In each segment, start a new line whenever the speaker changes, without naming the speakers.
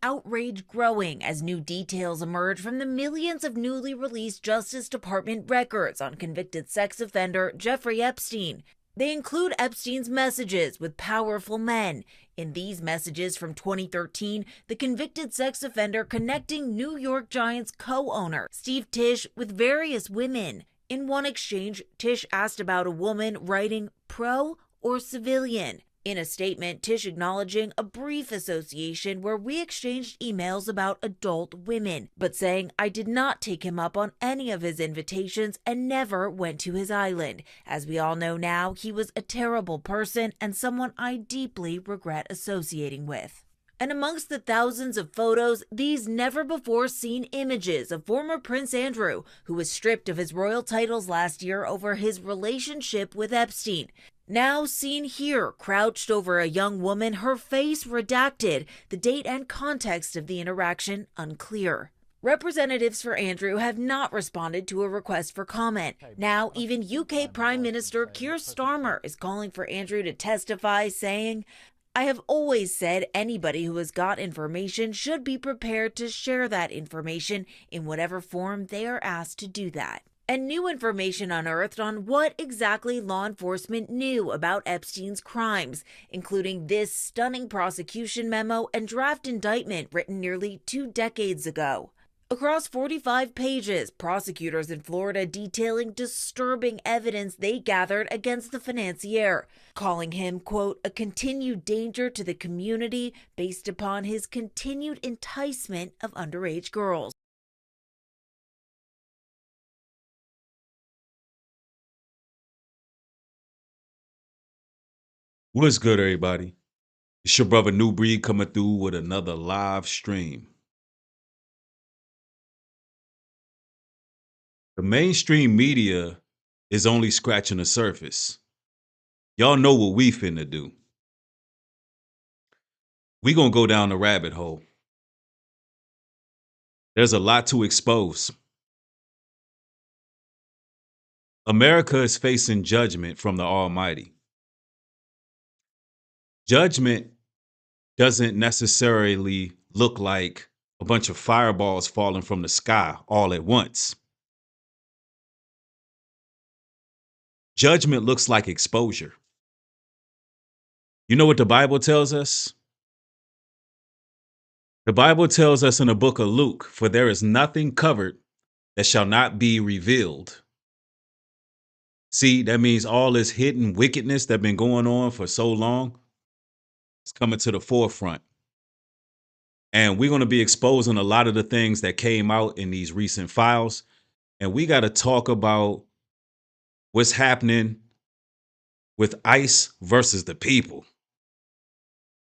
outrage growing as new details emerge from the millions of newly released Justice Department records on convicted sex offender Jeffrey Epstein. They include Epstein's messages with powerful men. In these messages from 2013, the convicted sex offender connecting New York Giants co-owner Steve Tisch with various women. In one exchange, Tisch asked about a woman writing pro or civilian. In a statement, Tisch acknowledging a brief association where we exchanged emails about adult women, but saying I did not take him up on any of his invitations and never went to his island. As we all know now, he was a terrible person and someone I deeply regret associating with. And amongst the thousands of photos, these never-before-seen images of former Prince Andrew, who was stripped of his royal titles last year over his relationship with Epstein. Now seen here, crouched over a young woman, her face redacted, the date and context of the interaction unclear. Representatives for Andrew have not responded to a request for comment. Now, even UK Prime Minister Keir Starmer is calling for Andrew to testify, saying, I have always said anybody who has got information should be prepared to share that information in whatever form they are asked to do that. And new information unearthed on what exactly law enforcement knew about Epstein's crimes, including this stunning prosecution memo and draft indictment written nearly 2 decades ago. Across 45 pages, prosecutors in Florida detailing disturbing evidence they gathered against the financier, calling him, quote, a continued danger to the community based upon his continued enticement of underage girls.
What's good, everybody? It's your brother New Breed coming through with another live stream. The mainstream media is only scratching the surface. Y'all know what we finna do. We gonna go down the rabbit hole. There's a lot to expose. America is facing judgment from the Almighty. Judgment doesn't necessarily look like a bunch of fireballs falling from the sky all at once. Judgment looks like exposure. You know what the Bible tells us? The Bible tells us in the book of Luke, for there is nothing covered that shall not be revealed. See, that means all this hidden wickedness that's been going on for so long is coming to the forefront. And we're going to be exposing a lot of the things that came out in these recent files. And we got to talk about what's happening with ICE versus the people.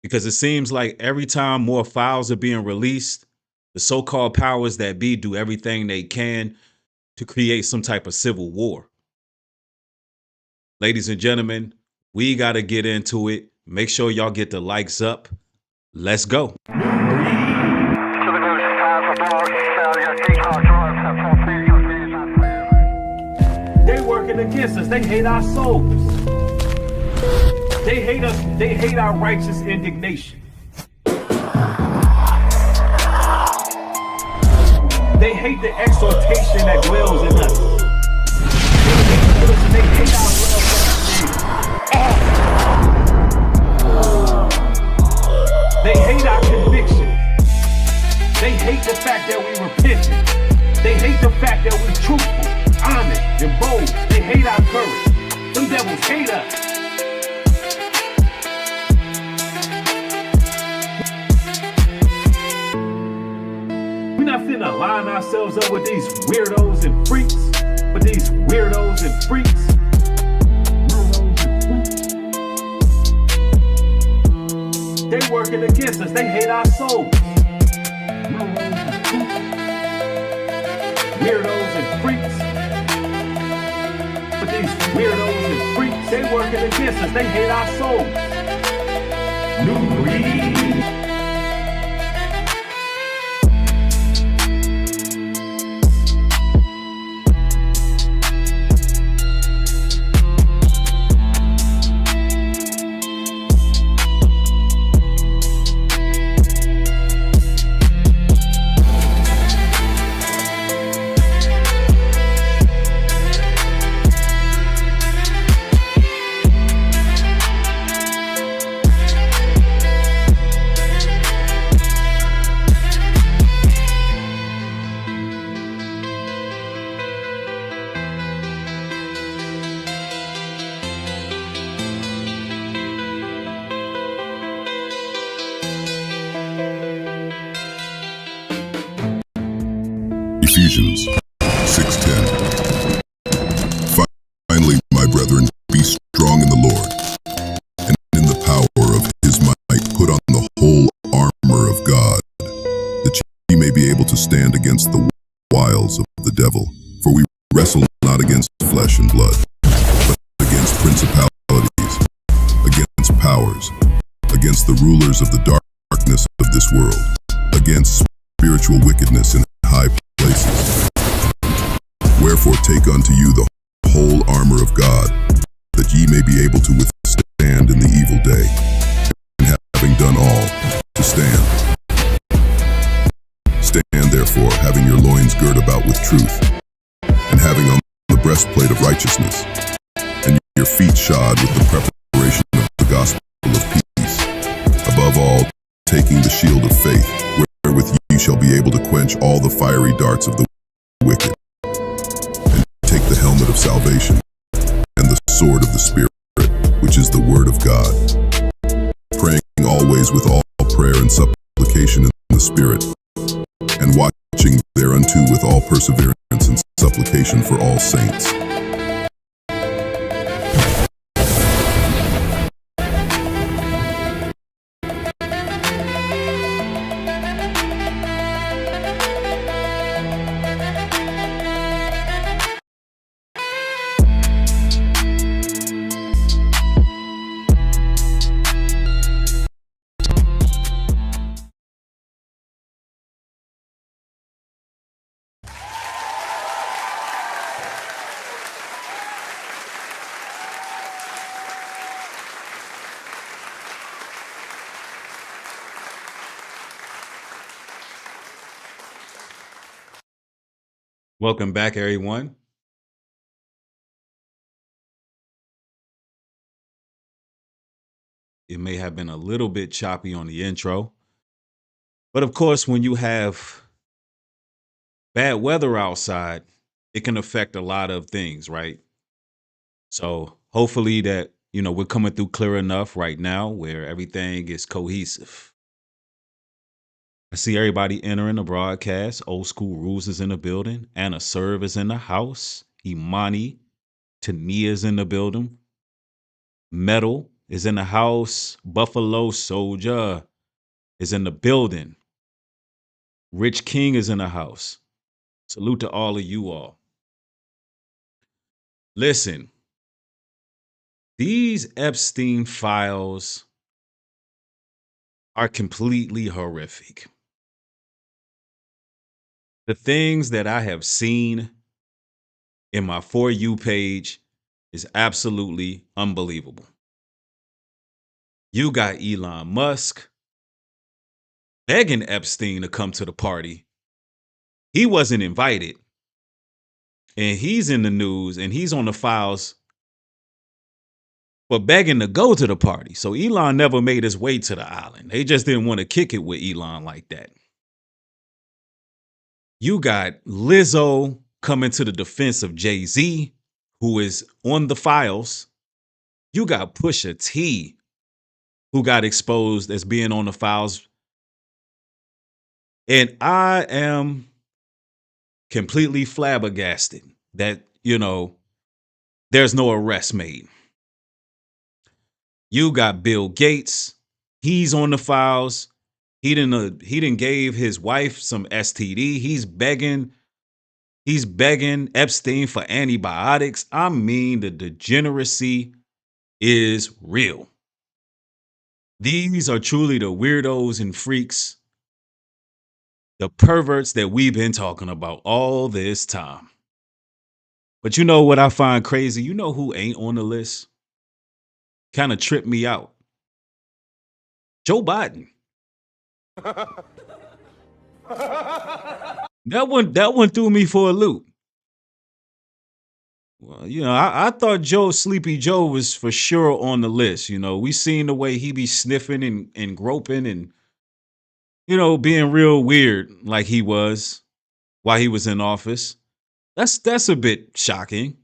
Because it seems like every time more files are being released, the so-called powers that be do everything they can to create some type of civil war. Ladies and gentlemen, we got to get into it. Make sure y'all get the likes up. Let's go.
They working against us. They hate our souls. They hate us. They hate our righteous indignation. They hate the exhortation that dwells in us. They hate our love for the They hate our conviction. They hate the fact that we repented. They hate the fact that we're truthful, honest, and bold. They hate our courage. Them devils hate us. We're not finna line ourselves up with these weirdos and freaks. With these weirdos and freaks. They working against us. They hate our souls. Weirdos and freaks. But these weirdos and freaks, they working against us. They hate our souls. New breed.
Ephesians 6:10. Finally, my brethren, be strong in the Lord, and in the power of his might put on the whole armor of God, that ye may be able to stand against the wiles of the devil. For we wrestle not against flesh and blood, but against principalities, against powers, against the rulers of the darkness of this world, against spiritual wickedness in high places. Wherefore take unto you the whole armor of God, that ye may be able to withstand in the evil day, and having done all, to stand. Stand therefore, having your loins girt about with truth, and having on the breastplate of righteousness, and your feet shod with the preparation of the gospel of peace. Above all, taking the shield of faith, wherewith ye shall be able to quench all the fiery darts of the wicked, and take the helmet of salvation, and the sword of the Spirit, which is the word of God, praying always with all prayer and supplication in the Spirit, and watching thereunto with all perseverance and supplication for all saints.
Welcome back, everyone. It may have been a little bit choppy on the intro, but of course, when you have bad weather outside, it can affect a lot of things, right? So hopefully that, we're coming through clear enough right now where everything is cohesive. I see everybody entering the broadcast. Old School Rules is in the building. Anna Serve is in the house. Imani Tania is in the building. Metal is in the house. Buffalo Soldier is in the building. Rich King is in the house. Salute to all of you all. Listen, these Epstein files are completely horrific. The things that I have seen in my For You page is absolutely unbelievable. You got Elon Musk begging Epstein to come to the party. He wasn't invited. And he's in the news and he's on the files for begging to go to the party. So Elon never made his way to the island. They just didn't want to kick it with Elon like that. You got Lizzo coming to the defense of Jay-Z, who is on the files. You got Pusha T, who got exposed as being on the files. And I am completely flabbergasted that, there's no arrest made. You got Bill Gates. He's on the files. He didn't gave his wife some STD. He's begging Epstein for antibiotics. I mean, the degeneracy is real. These are truly the weirdos and freaks, the perverts that we've been talking about all this time. But you know what I find crazy? You know who ain't on the list? Kind of tripped me out. Joe Biden. That one threw me for a loop. Well, I thought Sleepy Joe was for sure on the list. We seen the way he be sniffing and groping and, being real weird like he was while he was in office. That's a bit shocking.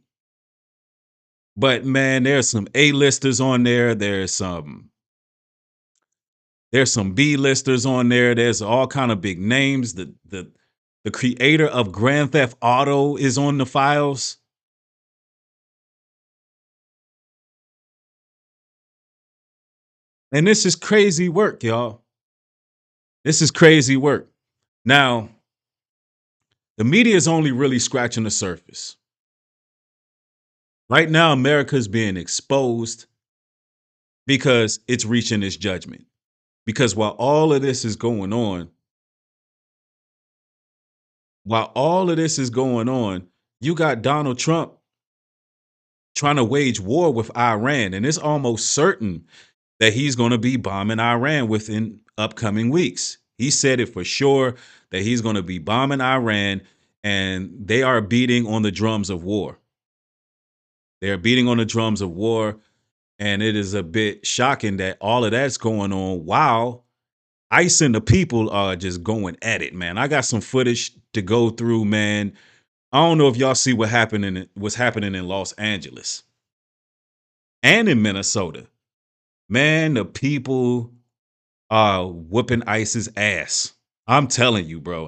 But man, there's some A-listers on there. There's some B-listers on there. There's all kind of big names. The The creator of Grand Theft Auto is on the files. And this is crazy work, y'all. This is crazy work. Now, the media is only really scratching the surface. Right now, America is being exposed because it's reaching its judgment. Because while all of this is going on, you got Donald Trump trying to wage war with Iran. And it's almost certain that he's going to be bombing Iran within upcoming weeks. He said it for sure that he's going to be bombing Iran, and they are beating on the drums of war. They're beating on the drums of war, and it is a bit shocking that all of that's going on while ICE and the people are just going at it, man. I got some footage to go through, man. I don't know if y'all see what's happening in Los Angeles and in Minnesota. Man, the people are whooping ICE's ass. I'm telling you, bro.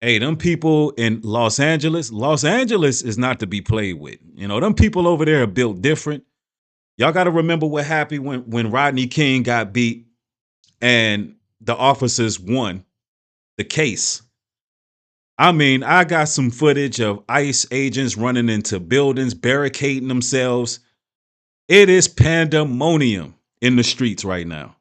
Hey, them people in Los Angeles is not to be played with. You know, them people over there are built different. Y'all got to remember what happened when Rodney King got beat and the officers won the case. I mean, I got some footage of ICE agents running into buildings, barricading themselves. It is pandemonium in the streets right now.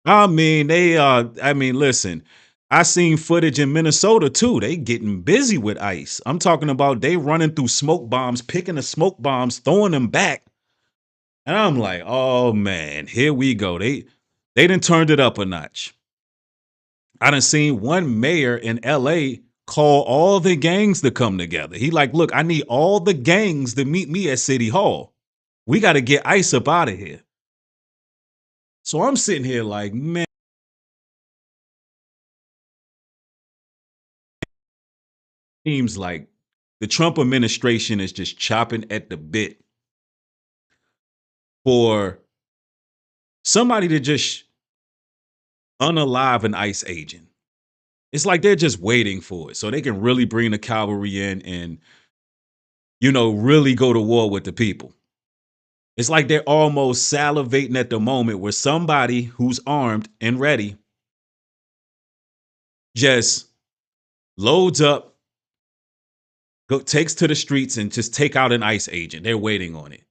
I mean, listen, I seen footage in Minnesota too. They getting busy with ICE. I'm talking about they running through smoke bombs, picking the smoke bombs, throwing them back. And I'm like, oh man, here we go. They done turned it up a notch. I done seen one mayor in LA call all the gangs to come together. He like, look, I need all the gangs to meet me at City Hall. We got to get ICE up out of here. So I'm sitting here like, man, seems like the Trump administration is just chopping at the bit for somebody to just unalive an ICE agent. It's like they're just waiting for it so they can really bring the cavalry in and, you know, really go to war with the people. It's like they're almost salivating at the moment where somebody who's armed and ready just loads up, takes to the streets and just take out an ICE agent. They're waiting on it.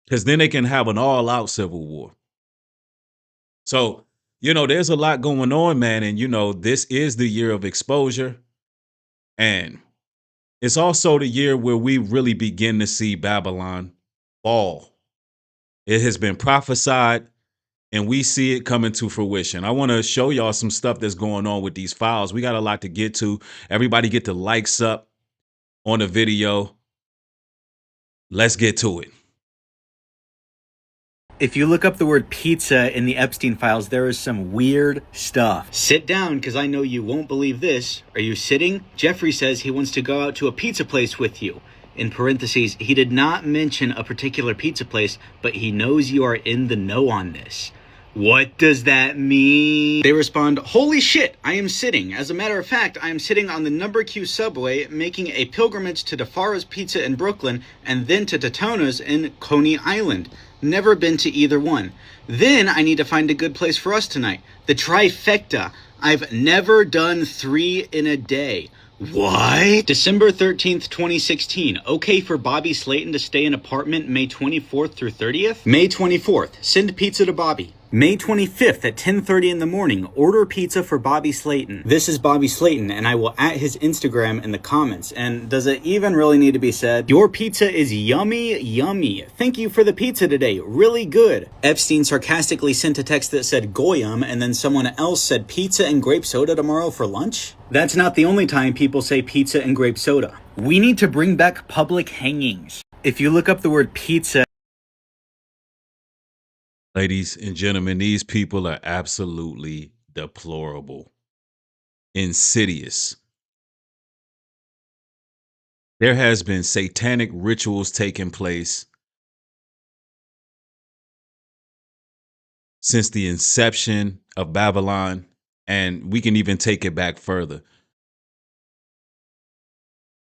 Because then they can have an all-out civil war. So, you know, there's a lot going on, man. And, you know, this is the year of exposure. And it's also the year where we really begin to see Babylon fall. It has been prophesied, and we see it coming to fruition. I want to show y'all some stuff that's going on with these files. We got a lot to get to. Everybody get the likes up on the video. Let's get to it.
If you look up the word pizza in the Epstein files, there is some weird stuff. Sit down, because I know you won't believe this. Are you sitting? Jeffrey says he wants to go out to a pizza place with you. In parentheses, he did not mention a particular pizza place, but he knows you are in the know on this. What does that mean? They respond, holy shit, I am sitting. As a matter of fact, I am sitting on the number Q subway, making a pilgrimage to DeFara's Pizza in Brooklyn, and then to Totona's in Coney Island. Never been to either one. Then I need to find a good place for us tonight. The trifecta. I've never done 3 in a day. What? December 13th, 2016. Okay for Bobby Slayton to stay in apartment May 24th through 30th? May 24th. Send pizza to Bobby. May 25th at 10:30 in the morning, order pizza for Bobby Slayton. This is Bobby Slayton, and I will at his Instagram in the comments. And does it even really need to be said? Your pizza is yummy, yummy. Thank you for the pizza today. Really good. Epstein sarcastically sent a text that said Goyam, and then someone else said pizza and grape soda tomorrow for lunch? That's not the only time people say pizza and grape soda. We need to bring back public hangings. If you look up the word pizza,
ladies and gentlemen, these people are absolutely deplorable, insidious. There has been satanic rituals taking place since the inception of Babylon And we can even take it back further.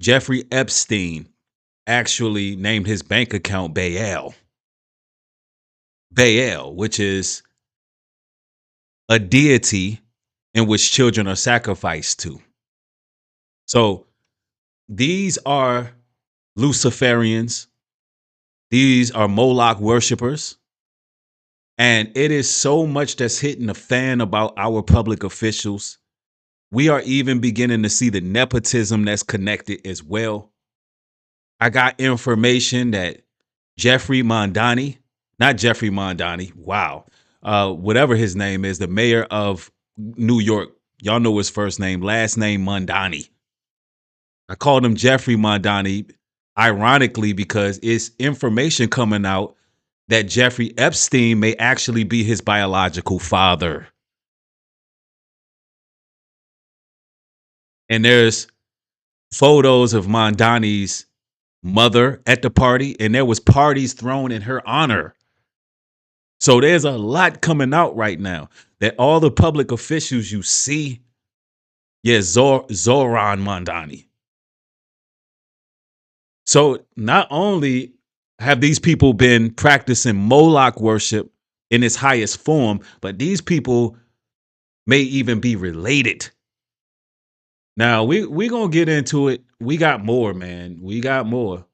Jeffrey Epstein actually named his bank account Baal. Baal, which is a deity in which children are sacrificed to. So these are Luciferians. These are Moloch worshipers. And it is so much that's hitting the fan about our public officials. We are even beginning to see the nepotism that's connected as well. I got information that Jeffrey Mondani, not Jeffrey Mondani, wow, whatever his name is, the mayor of New York, y'all know his first name, last name Mondani. I called him Jeffrey Mondani, ironically, because it's information coming out that Jeffrey Epstein may actually be his biological father. And there's photos of Mondani's mother at the party, and there was parties thrown in her honor. So there's a lot coming out right now that all the public officials you see, Zoran Mondani. So not only have these people been practicing Moloch worship in its highest form, but these people may even be related. Now, we going to get into it. We got more, man. We got more.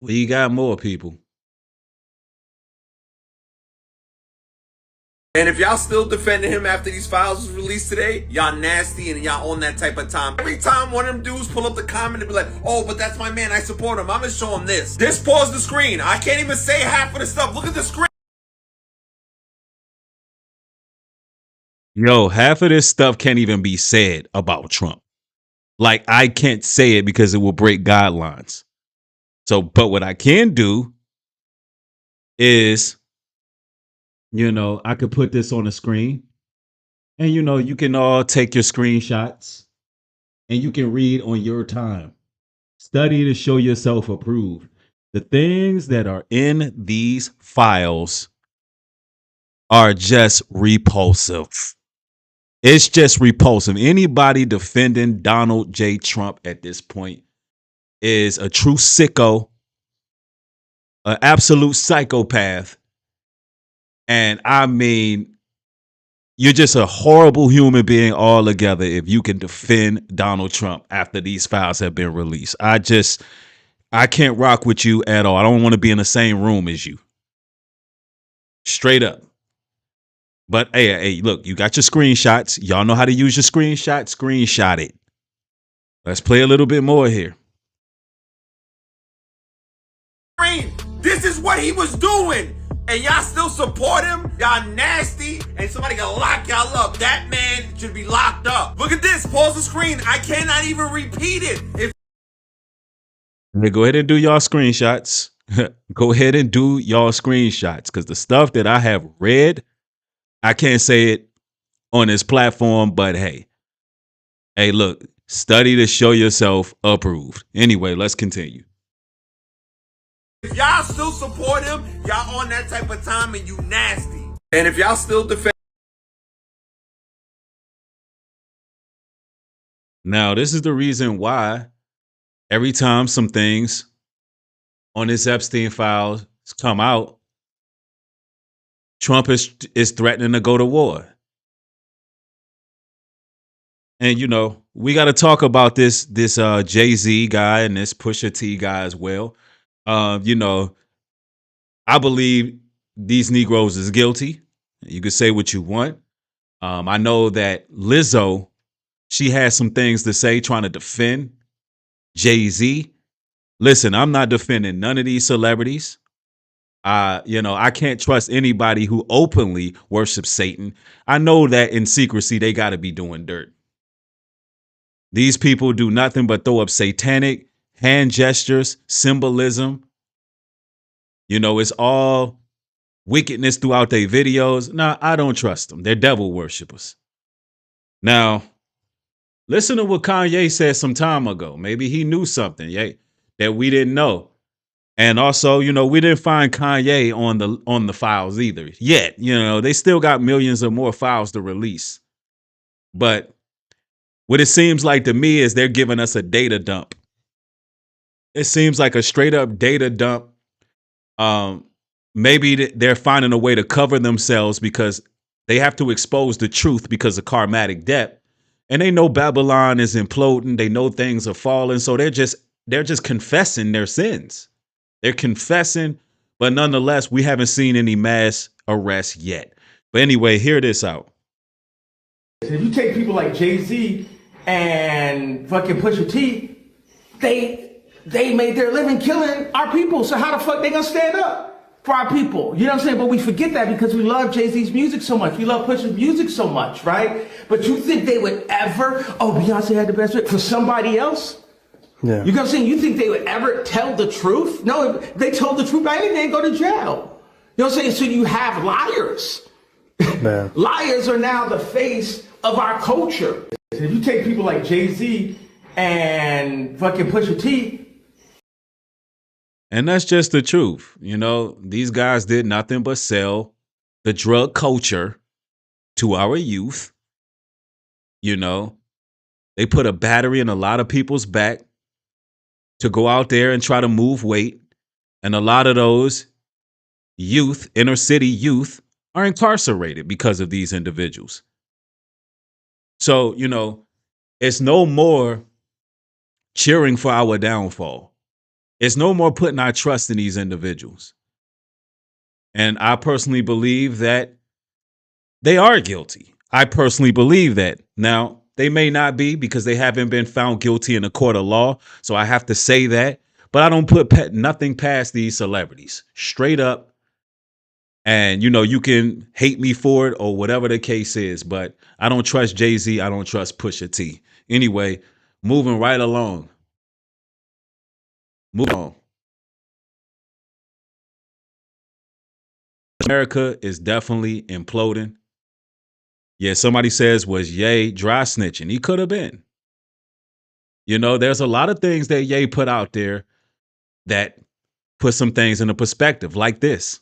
We got more, people.
And if y'all still defending him after these files was released today, y'all nasty and y'all on that type of time. Every time one of them dudes pull up the comment and be like, oh, but that's my man, I support him, I'm gonna show him this. Just pause the screen. I can't even say half of the stuff. Look at the screen.
Yo, half of this stuff can't even be said about Trump. Like, I can't say it because it will break guidelines. So, but what I can do is, I could put this on the screen and, you can all take your screenshots and you can read on your time. Study to show yourself approved. The things that are in these files are just repulsive. It's just repulsive. Anybody defending Donald J. Trump at this point is a true sicko, an absolute psychopath. And I mean, you're just a horrible human being altogether if you can defend Donald Trump after these files have been released. I can't rock with you at all. I don't want to be in the same room as you. Straight up. But hey, look, you got your screenshots. Y'all know how to use your screenshot. Screenshot it. Let's play a little bit more here.
This is what he was doing. And y'all still support him? Y'all nasty. And somebody gonna lock y'all up. That man should be locked up. Look at this. Pause the screen. I cannot even repeat it.
Go ahead and do y'all screenshots. Go ahead and do y'all screenshots. Because the stuff that I have read, I can't say it on this platform, but hey, look, study to show yourself approved. Anyway, let's continue.
If y'all still support him, y'all on that type of time and you nasty. And if y'all still defend.
Now, this is the reason why every time some things on this Epstein files come out, Trump is threatening to go to war. And, we got to talk about this Jay-Z guy and this Pusha T guy as well. I believe these Negroes is guilty. You can say what you want. I know that Lizzo, she has some things to say trying to defend Jay-Z. Listen, I'm not defending none of these celebrities. I can't trust anybody who openly worships Satan. I know that in secrecy, they got to be doing dirt. These people do nothing but throw up satanic hand gestures, symbolism. It's all wickedness throughout their videos. Nah, I don't trust them. They're devil worshipers. Now, listen to what Kanye said some time ago. Maybe he knew something that we didn't know. And also, we didn't find Kanye on the files either yet. They still got millions of more files to release. But what it seems like to me is they're giving us a data dump. It seems like a straight up data dump. Um, Maybe they're finding a way to cover themselves because they have to expose the truth because of karmatic debt. And they know Babylon is imploding. They know things are falling. So they're just confessing their sins. They're confessing, but nonetheless, we haven't seen any mass arrests yet. But anyway, hear this out.
If you take people like Jay-Z and fucking Pusha T, they made their living killing our people. So how the fuck they gonna stand up for our people? You know what I'm saying? But we forget that because we love Jay-Z's music so much. We love Pusha's music so much, right? But you think they would ever, Beyonce had the best for somebody else? Yeah. You know what I'm saying? You think they would ever tell the truth? No, if they told the truth, they'd go to jail. You know what I'm saying? So you have liars. Man. Liars are now the face of our culture. If you take people like Jay-Z and fucking Pusha T.
And that's just the truth. These guys did nothing but sell the drug culture to our youth. They put a battery in a lot of people's back to go out there and try to move weight. And a lot of those youth, inner city youth, are incarcerated because of these individuals. So, it's no more cheering for our downfall. It's no more putting our trust in these individuals. And I personally believe that they are guilty. I personally believe that. Now, they may not be because they haven't been found guilty in a court of law. So I have to say that. But I don't put nothing past these celebrities. Straight up. And, you can hate me for it or whatever the case is. But I don't trust Jay-Z. I don't trust Pusha T. Anyway, moving right along. Moving on. America is definitely imploding. Yeah, somebody says, was Ye dry snitching? He could have been. There's a lot of things that Ye put out there that put some things into perspective, like this.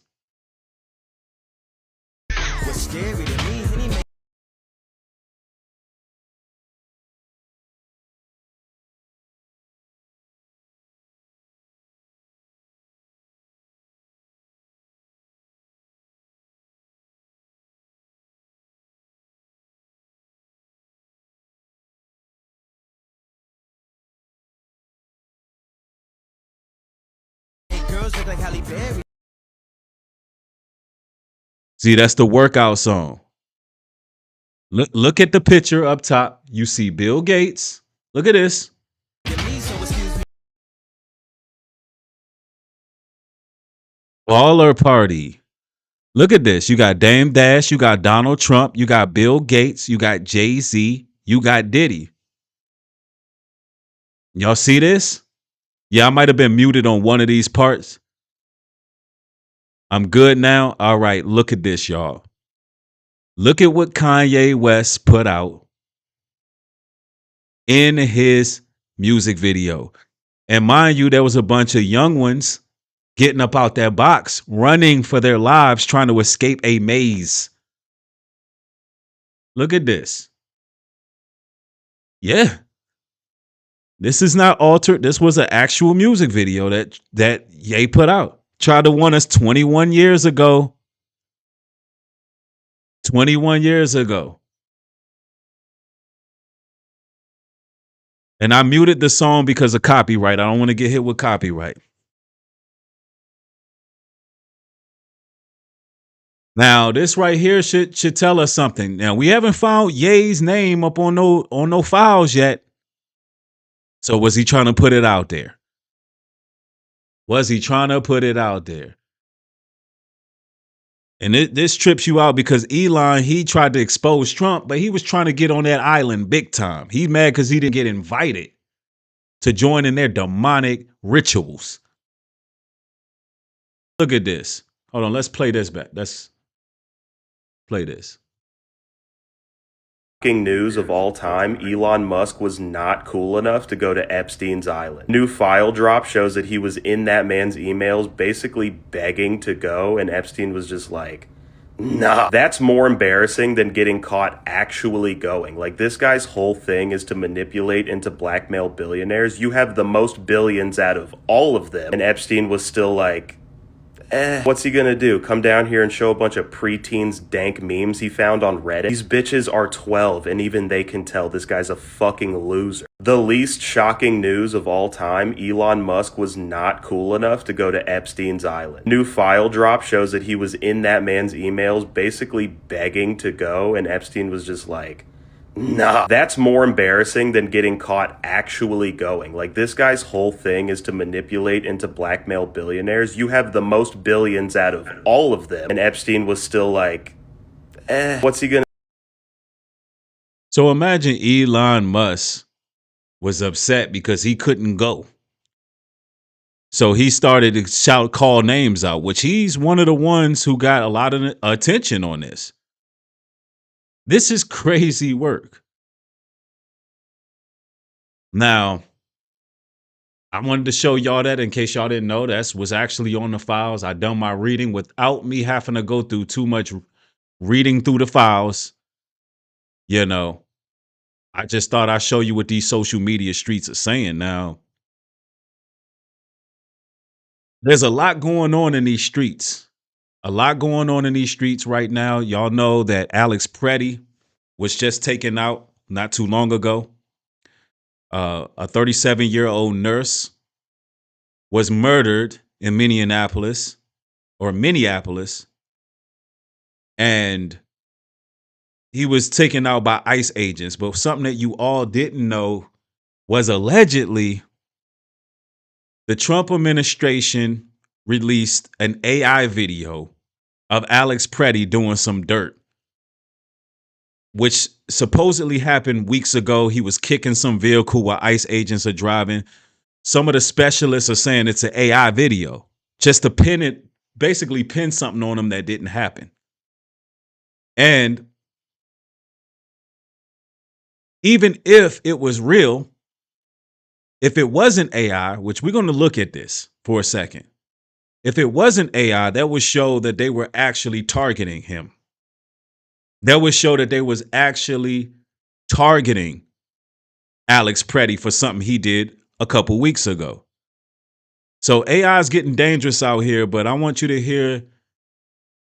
What's scary to me? See, that's the workout song. Look at the picture up top. You see Bill Gates. Look at this. Baller party. Look at this. You got Dame Dash. You got Donald Trump. You got Bill Gates. You got Jay-Z. You got Diddy. Y'all see this? Yeah, I might have been muted on one of these parts. I'm good now. All right, look at this, y'all. Look at what Kanye West put out in his music video. And mind you, there was a bunch of young ones getting up out that box, running for their lives, trying to escape a maze. Look at this. Yeah. This is not altered. This was an actual music video that Ye put out. Tried to warn us 21 years ago. 21 years ago. And I muted the song because of copyright. I don't want to get hit with copyright. Now, this right here should tell us something. Now, we haven't found Ye's name up on no files yet. So was he trying to put it out there? Was he trying to put it out there? And this trips you out because Elon, he tried to expose Trump, but he was trying to get on that island big time. He's mad because he didn't get invited to join in their demonic rituals. Look at this. Hold on, let's play this back. Let's play this.
News of all time, Elon Musk was not cool enough to go to Epstein's island. New file drop shows that he was in that man's emails basically begging to go, and Epstein was just like, nah. That's more embarrassing than getting caught actually going. Like, this guy's whole thing is to manipulate and to blackmail billionaires. You have the most billions out of all of them, and Epstein was still like, what's he gonna do? Come down here and show a bunch of preteens dank memes he found on Reddit? These bitches are 12, and even they can tell this guy's a fucking loser. The least shocking news of all time, Elon Musk was not cool enough to go to Epstein's island. New file drop shows that he was in that man's emails basically begging to go, and Epstein was just like, nah. That's more embarrassing than getting caught actually going. Like, this guy's whole thing is to manipulate and to blackmail billionaires. You have the most billions out of all of them, and Epstein was still like, what's he gonna...
So imagine Elon Musk was upset because he couldn't go. So he started to call names out, which he's one of the ones who got a lot of attention on this. This is crazy work. Now, I wanted to show y'all that in case y'all didn't know, that was actually on the files. I done my reading without me having to go through too much reading through the files. You know, I just thought I'd show you what these social media streets are saying. Now, there's a lot going on in these streets. A lot going on in these streets right now. Y'all know that Alex Preddy was just taken out not too long ago. A 37-year-old nurse was murdered in Minneapolis, and he was taken out by ICE agents. But something that you all didn't know was allegedly the Trump administration released an AI video of Alex Preddy doing some dirt, which supposedly happened weeks ago. He was kicking some vehicle while ICE agents are driving. Some of the specialists are saying it's an AI video, just to basically pin something on him that didn't happen. And even if it was real, if it wasn't AI, which we're going to look at this for a second. If it wasn't AI, that would show that they were actually targeting him. That would show that they was actually targeting Alex Preddy for something he did a couple weeks ago. So AI is getting dangerous out here, but I want you to hear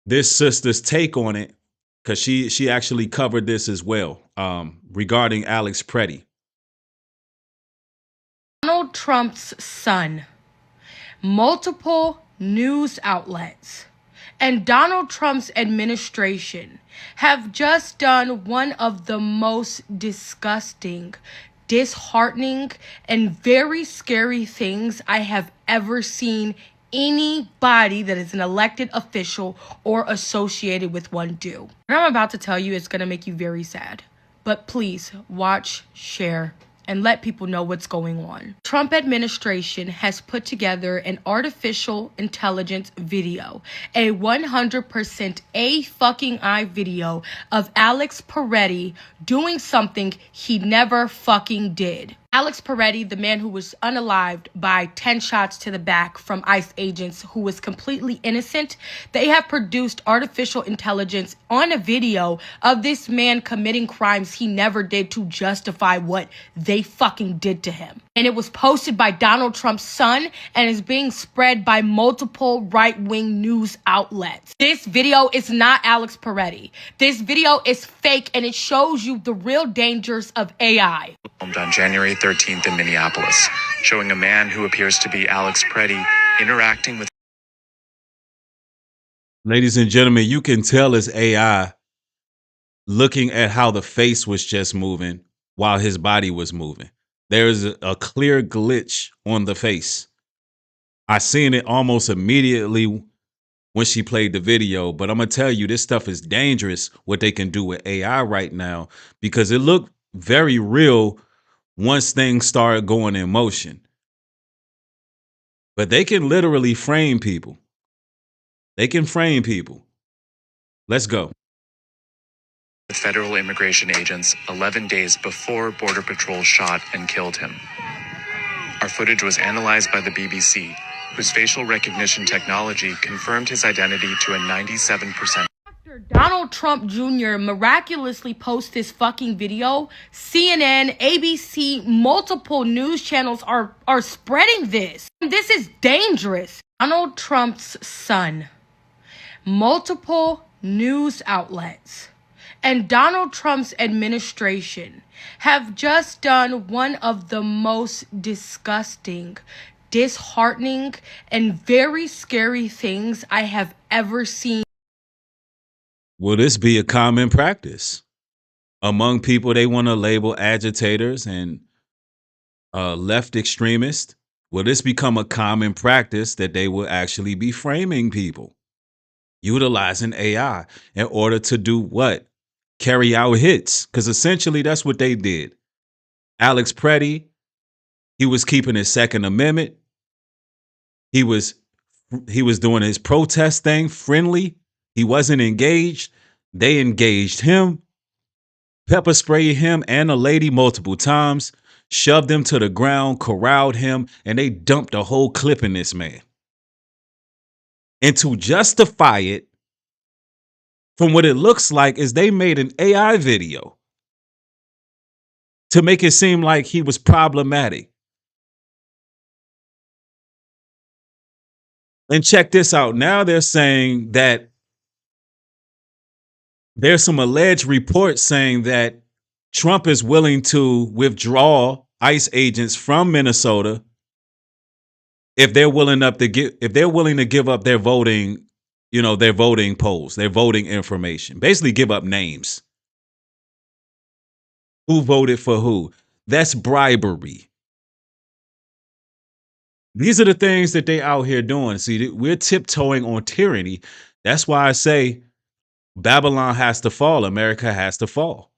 this sister's take on it, because she actually covered this as well, regarding Alex Preddy.
Donald Trump's son, multiple news outlets, and Donald Trump's administration have just done one of the most disgusting, disheartening, and very scary things I have ever seen anybody that is an elected official or associated with one do. What I'm about to tell you is going to make you very sad, but please watch, share, and let people know what's going on. Trump administration has put together an artificial intelligence video, a 100% AI video of Alex Preddy doing something he never fucking did. Alex Preddy, the man who was unalived by 10 shots to the back from ICE agents who was completely innocent, they have produced artificial intelligence on a video of this man committing crimes he never did to justify what they fucking did to him. And it was posted by Donald Trump's son and is being spread by multiple right-wing news outlets. This video is not Alex Preddy. This video is fake, and it shows you the real dangers of AI.
Filmed on January 13th in Minneapolis, showing a man who appears to be Alex Preddy interacting with...
Ladies and gentlemen, you can tell it's AI looking at how the face was just moving while his body was moving. There's a clear glitch on the face. I seen it almost immediately when she played the video, but I'm going to tell you, this stuff is dangerous, what they can do with AI right now, because it looked very real once things started going in motion. But they can literally frame people. They can frame people. Let's go.
with federal immigration agents 11 days before Border Patrol shot and killed him. Our footage was analyzed by the BBC, whose facial recognition technology confirmed his identity to a 97%.
After Donald Trump Jr. miraculously posts this fucking video, CNN, ABC, multiple news channels are spreading this. This is dangerous. Donald Trump's son, multiple news outlets, and Donald Trump's administration have just done one of the most disgusting, disheartening, and very scary things I have ever seen.
Will this be a common practice among people they want to label agitators and left extremists? Will this become a common practice that they will actually be framing people, utilizing AI in order to do what? Carry out hits? Because essentially that's what they did. Alex Preddy, he was keeping his Second Amendment. He was doing his protest thing friendly. He wasn't engaged. They engaged him, pepper sprayed him and a lady multiple times, shoved him to the ground, corralled him, and they dumped a whole clip in this man. And to justify it, from what it looks like, is they made an AI video to make it seem like he was problematic. And check this out. Now they're saying that there's some alleged reports saying that Trump is willing to withdraw ICE agents from Minnesota if they're willing to give up their voting, their voting polls, their voting information, basically give up names. Who voted for who? That's bribery. These are the things that they out here doing. See, we're tiptoeing on tyranny. That's why I say Babylon has to fall. America has to fall.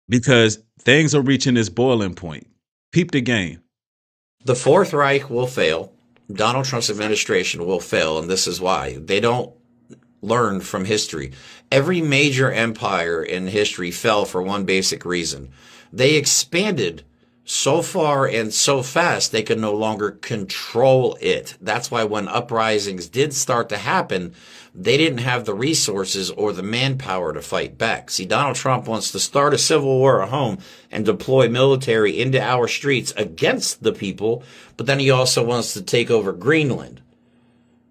Because things are reaching this boiling point. Peep the game.
The Fourth Reich will fail. Donald Trump's administration will fail, and this is why. They don't learn from history. Every major empire in history fell for one basic reason. They expanded so far and so fast they could no longer control it. That's why when uprisings did start to happen, they didn't have the resources or the manpower to fight back. See, Donald Trump wants to start a civil war at home and deploy military into our streets against the people, but then he also wants to take over Greenland,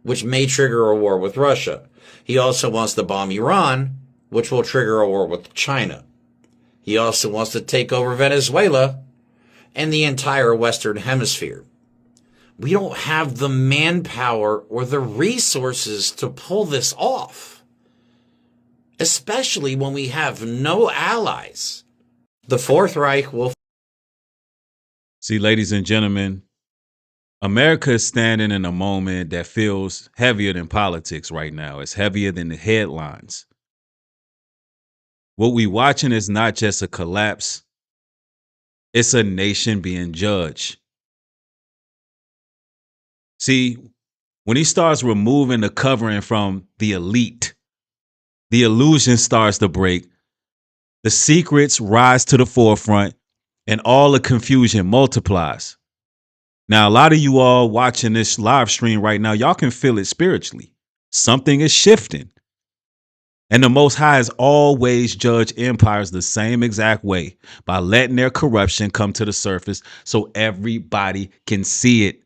which may trigger a war with Russia. He also wants to bomb Iran, which will trigger a war with China. He also wants to take over Venezuela and the entire Western Hemisphere. We don't have the manpower or the resources to pull this off, especially when we have no allies. The Fourth Reich will...
See, ladies and gentlemen, America is standing in a moment that feels heavier than politics right now. It's heavier than the headlines. What we're watching is not just a collapse. It's a nation being judged. See, when he starts removing the covering from the elite, the illusion starts to break. The secrets rise to the forefront and all the confusion multiplies. Now, a lot of you all watching this live stream right now, y'all can feel it spiritually. Something is shifting. And the Most High has always judged empires the same exact way, by letting their corruption come to the surface so everybody can see it.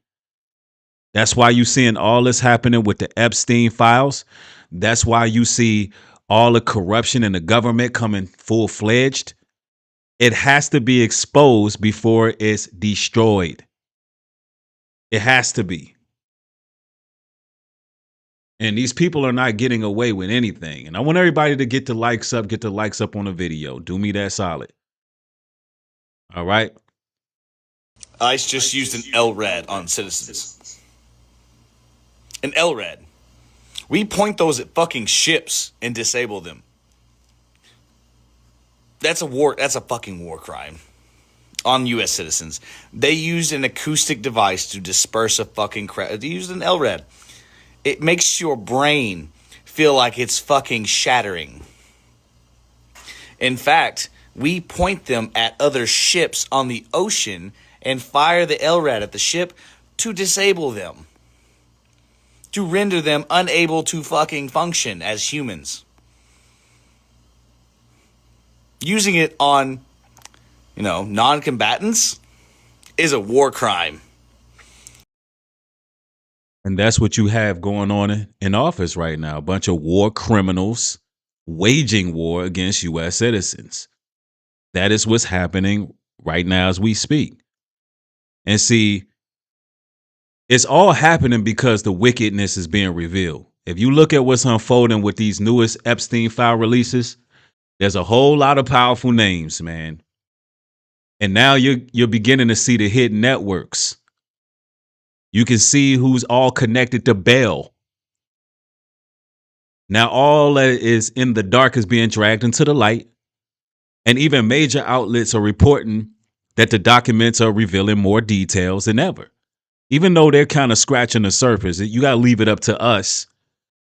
That's why you're seeing all this happening with the Epstein files. That's why you see all the corruption in the government coming full-fledged. It has to be exposed before it's destroyed. It has to be. And these people are not getting away with anything. And I want everybody to get the likes up on the video. Do me that solid. All right.
ICE just used an LRAD on citizens. An LRAD. We point those at fucking ships and disable them. That's a war. That's a fucking war crime on U.S. citizens. They used an acoustic device to disperse a fucking crowd. They used an LRAD. It makes your brain feel like it's fucking shattering. In fact, we point them at other ships on the ocean and fire the LRAD at the ship to disable them, to render them unable to fucking function as humans. Using it on, non-combatants is a war crime.
And that's what you have going on in office right now. A bunch of war criminals waging war against U.S. citizens. That is what's happening right now as we speak. And see, it's all happening because the wickedness is being revealed. If you look at what's unfolding with these newest Epstein file releases, there's a whole lot of powerful names, man. And now you're beginning to see the hidden networks. You can see who's all connected to Bell. Now all that is in the dark is being dragged into the light. And even major outlets are reporting that the documents are revealing more details than ever. Even though they're kind of scratching the surface, you got to leave it up to us,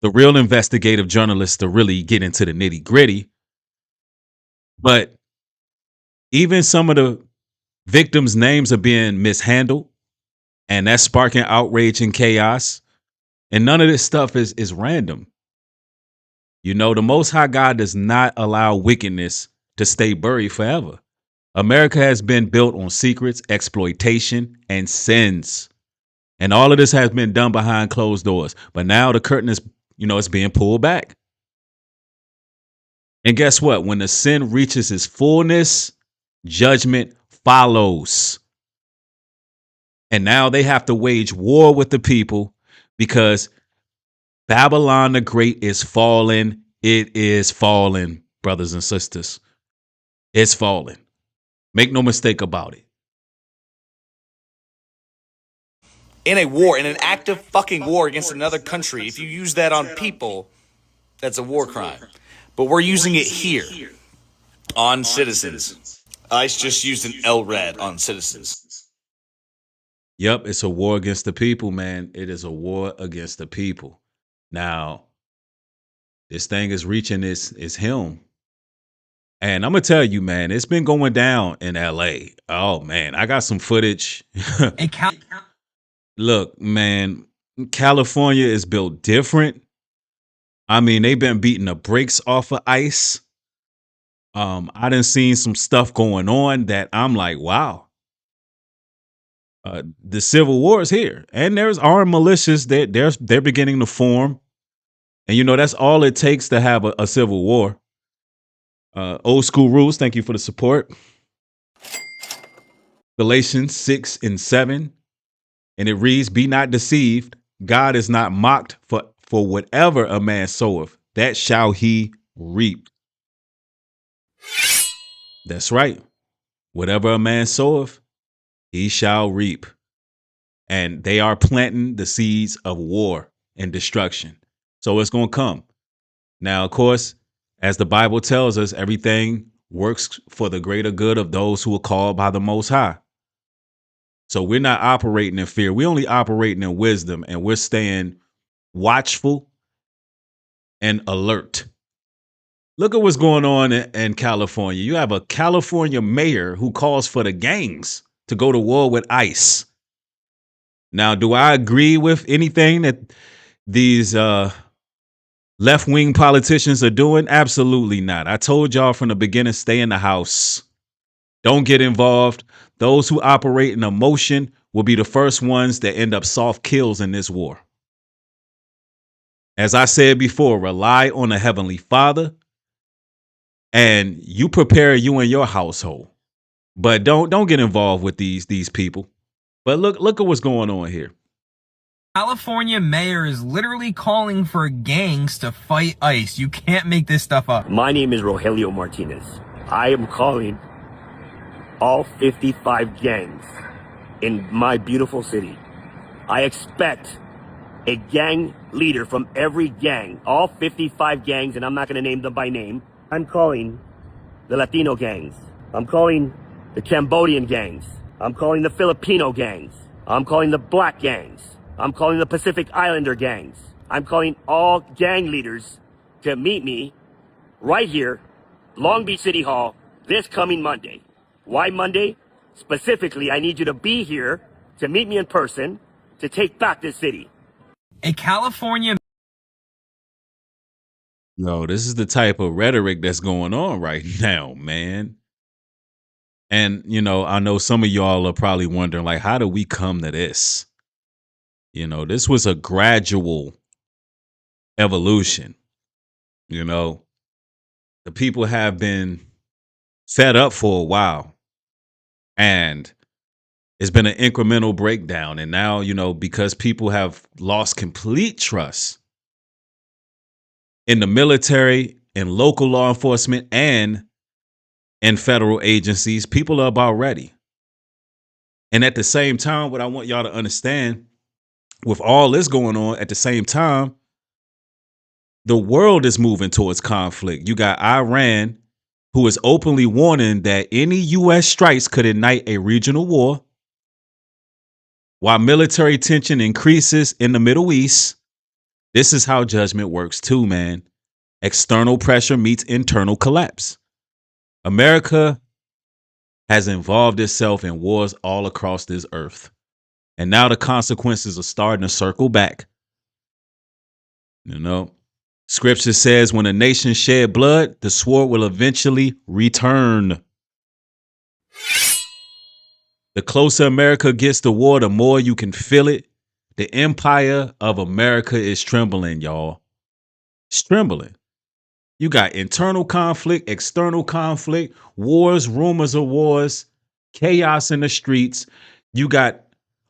the real investigative journalists, to really get into the nitty gritty. But even some of the victims' names are being mishandled, and that's sparking outrage and chaos. And none of this stuff is random. The Most High God does not allow wickedness to stay buried forever. America has been built on secrets, exploitation, and sins. And all of this has been done behind closed doors. But now the curtain is, it's being pulled back. And guess what? When the sin reaches its fullness, judgment follows. And now they have to wage war with the people because Babylon the Great is falling. It is falling, brothers and sisters. It's falling. Make no mistake about it.
In a war, in an active fucking war against another country, if you use that on people, that's a war crime. But we're using it here on citizens. ICE just used an LRAD on citizens.
Yep, it's a war against the people, man. It is a war against the people. Now, this thing is reaching its helm. And I'm going to tell you, man, it's been going down in LA. Oh, man, I got some footage. Look, man, California is built different. I mean, they've been beating the brakes off of ICE. I done seen some stuff going on that I'm like, wow. The civil war is here, and there's armed militias that they're beginning to form. And that's all it takes to have a civil war. Old school rules. Thank you for the support. Galatians 6:7. And it reads, "Be not deceived. God is not mocked, for whatever a man soweth, that shall he reap." That's right. Whatever a man soweth, he shall reap. And they are planting the seeds of war and destruction. So it's going to come. Now, of course, as the Bible tells us, everything works for the greater good of those who are called by the Most High. So we're not operating in fear. We're only operating in wisdom, and we're staying watchful and alert. Look at what's going on in California. You have a California mayor who calls for the gangs to go to war with ICE. Now, do I agree with anything that these left-wing politicians are doing? Absolutely not. I told y'all from the beginning, stay in the house. Don't get involved. Those who operate in emotion will be the first ones that end up soft kills in this war. As I said before, rely on the Heavenly Father, and you prepare you and your household. But don't get involved with these people. But look at what's going on here.
California mayor is literally calling for gangs to fight ICE. You can't make this stuff up.
My name is Rogelio Martinez. I am calling all 55 gangs in my beautiful city. I expect a gang leader from every gang, all 55 gangs, and I'm not going to name them by name. I'm calling the Latino gangs. I'm calling the Cambodian gangs. I'm calling the Filipino gangs. I'm calling the black gangs. I'm calling the Pacific Islander gangs. I'm calling all gang leaders to meet me right here Long Beach City Hall, this coming Monday. Why Monday? Specifically, I need you to be here to meet me in person to take back this city.
A California
No, this is the type of rhetoric that's going on right now, man. And, you know, I know some of y'all are probably wondering, like, how do we come to this? You know, this was a gradual evolution. You know, the people have been fed up for a while, and it's been an incremental breakdown. And now, you know, because people have lost complete trust in the military, in local law enforcement, and in federal agencies, people are about ready. And at the same time, what I want y'all to understand, with all this going on at the same time, the world is moving towards conflict. You got Iran, who is openly warning that any U.S. strikes could ignite a regional war, while military tension increases in the Middle East. This is how judgment works too, man. External pressure meets internal collapse. America has involved itself in wars all across this earth. And now the consequences are starting to circle back. You know, scripture says when a nation shed blood, the sword will eventually return. The closer America gets to war, the more you can feel it. The empire of America is trembling, y'all. It's trembling. You got internal conflict, external conflict, wars, rumors of wars, chaos in the streets. You got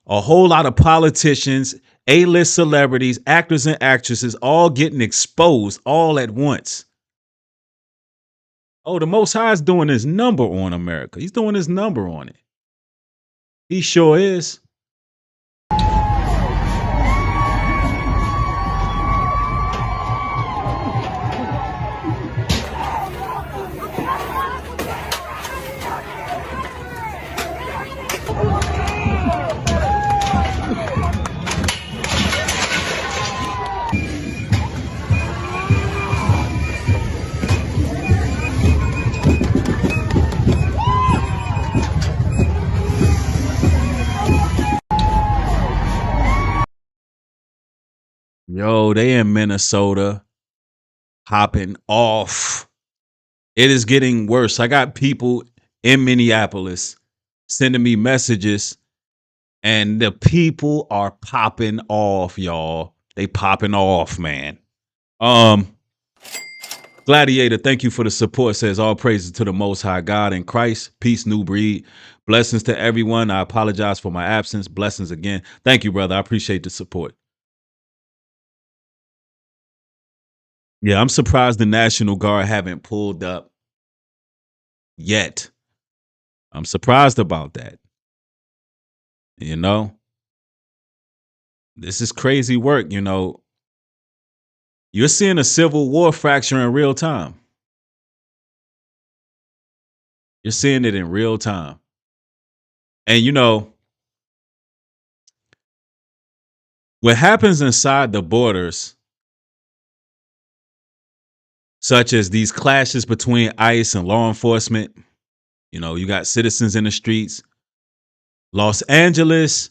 a whole lot of politicians, A-list celebrities, actors and actresses all getting exposed all at once. Oh, the Most High is doing his number on America. He's doing his number on it. He sure is. Yo, they in Minnesota hopping off. It is getting worse. I got people in Minneapolis sending me messages, and the people are popping off, y'all. They popping off, man. Gladiator, thank you for the support. Says all praises to the Most High God in Christ. Peace, new breed. Blessings to everyone. I apologize for my absence. Blessings again. Thank you, brother. I appreciate the support. Yeah, I'm surprised the National Guard haven't pulled up yet. I'm surprised about that. You know, this is crazy work. You know, you're seeing a civil war fracture in real time. You're seeing it in real time. And, you know, what happens inside the borders, such as these clashes between ICE and law enforcement, you know, you got citizens in the streets. Los Angeles,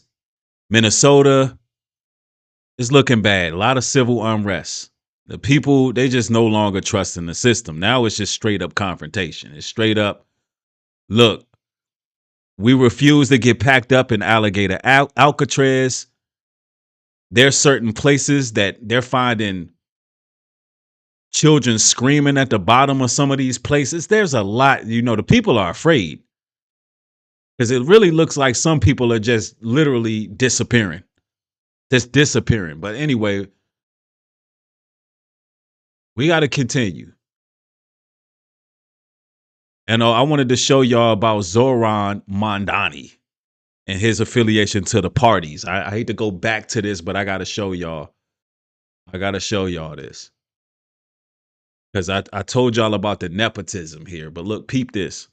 Minnesota, it's looking bad. A lot of civil unrest. The people, they just no longer trust in the system. Now it's just straight up confrontation. It's straight up, look, we refuse to get packed up in Alligator Alcatraz. There's certain places that they're finding children screaming at the bottom of some of these places. There's a lot, you know, the people are afraid because it really looks like some people are just literally disappearing. Just disappearing. But anyway, we got to continue. And I wanted to show y'all about Zoran Mondani and his affiliation to the parties. I hate to go back to this, but I got to show y'all. I got to show y'all this. Because I told y'all about the nepotism here. But look, peep this.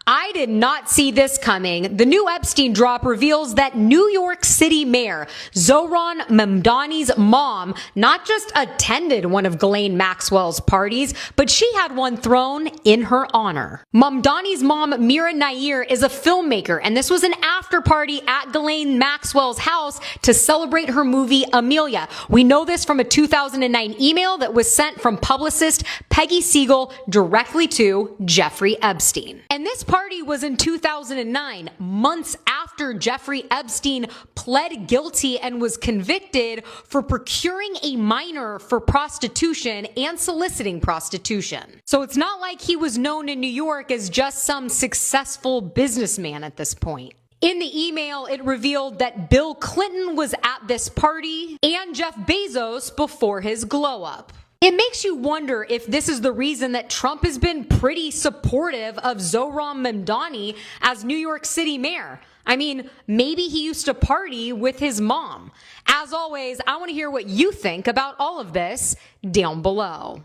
I did not see this coming. The new Epstein drop reveals that New York City Mayor Zohran Mamdani's mom not just attended one of Ghislaine Maxwell's parties, but she had one thrown in her honor. Mamdani's mom, Mira Nair, is a filmmaker, and this was an after party at Ghislaine Maxwell's house to celebrate her movie Amelia. We know this from a 2009 email that was sent from publicist Peggy Siegel directly to Jeffrey Epstein. And this party was in 2009, months after Jeffrey Epstein pled guilty and was convicted for procuring a minor for prostitution and soliciting prostitution. So it's not like he was known in New York as just some successful businessman at this point. In the email, it revealed that Bill Clinton was at this party and Jeff Bezos before his glow up. It makes you wonder if this is the reason that Trump has been pretty supportive of Zohran Mamdani as New York City mayor. I mean, maybe he used to party with his mom. As always, I want to hear what you think about all of this down below.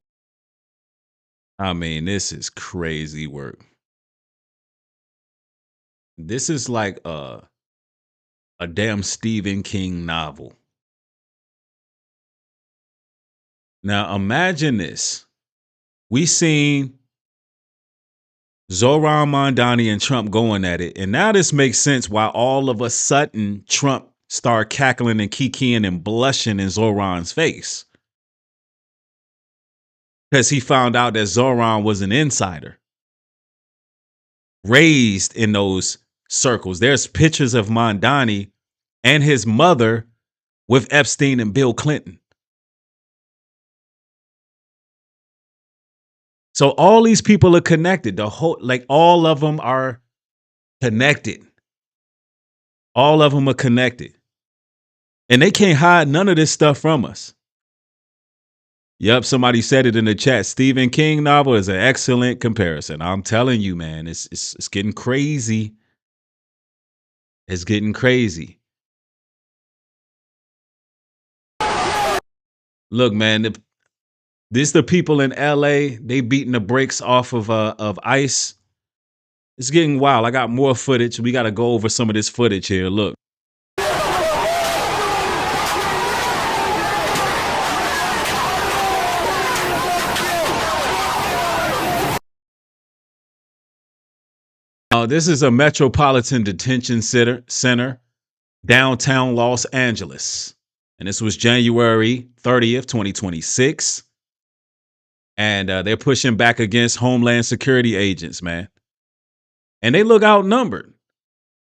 I mean, this is crazy work. This is like a damn Stephen King novel. Now imagine this. We seen Zohran Mamdani and Trump going at it, and now this makes sense why all of a sudden Trump started cackling and kikiing and blushing in Zohran's face. Because he found out that Zohran was an insider. Raised in those circles. There's pictures of Mamdani and his mother with Epstein and Bill Clinton. So all these people are connected. All of them are connected. All of them are connected. And they can't hide none of this stuff from us. Yep, somebody said it in the chat. Stephen King novel is an excellent comparison. I'm telling you, man, it's getting crazy. It's getting crazy. Look, man, the people in LA, they beating the brakes off of ICE. It's getting wild. I got more footage. We got to go over some of this footage here. Look. This is a Metropolitan Detention Center, downtown Los Angeles. And this was January 30th, 2026. And they're pushing back against Homeland Security agents, man. And they look outnumbered.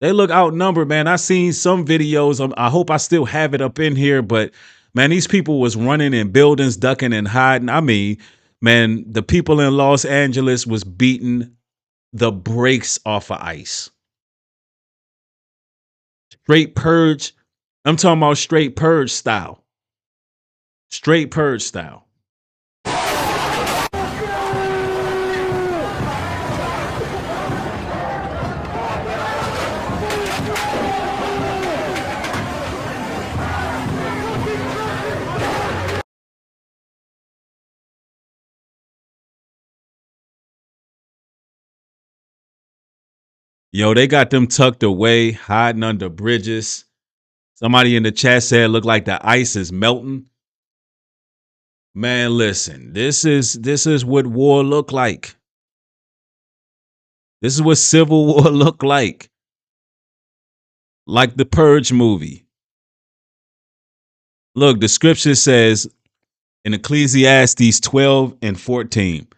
Man. I seen some videos. I hope I still have it up in here. But, man, these people was running in buildings, ducking and hiding. I mean, man, the people in Los Angeles was beating the brakes off of ICE. Straight purge. I'm talking about straight purge style. Straight purge style. Yo, they got them tucked away, hiding under bridges. Somebody in the chat said look like the ice is melting. Man, listen, this is what war look like. This is what civil war look like. Like the Purge movie. Look, the scripture says in Ecclesiastes 12 and 14,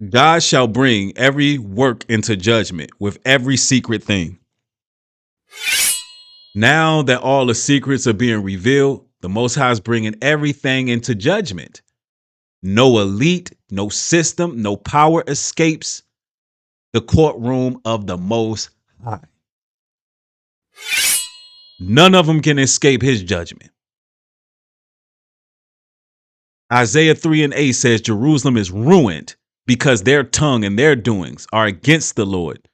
God shall bring every work into judgment with every secret thing. Now that all the secrets are being revealed, the Most High is bringing everything into judgment. No elite, no system, no power escapes the courtroom of the Most High. None of them can escape his judgment. Isaiah 3 and 8 says Jerusalem is ruined because their tongue and their doings are against the Lord.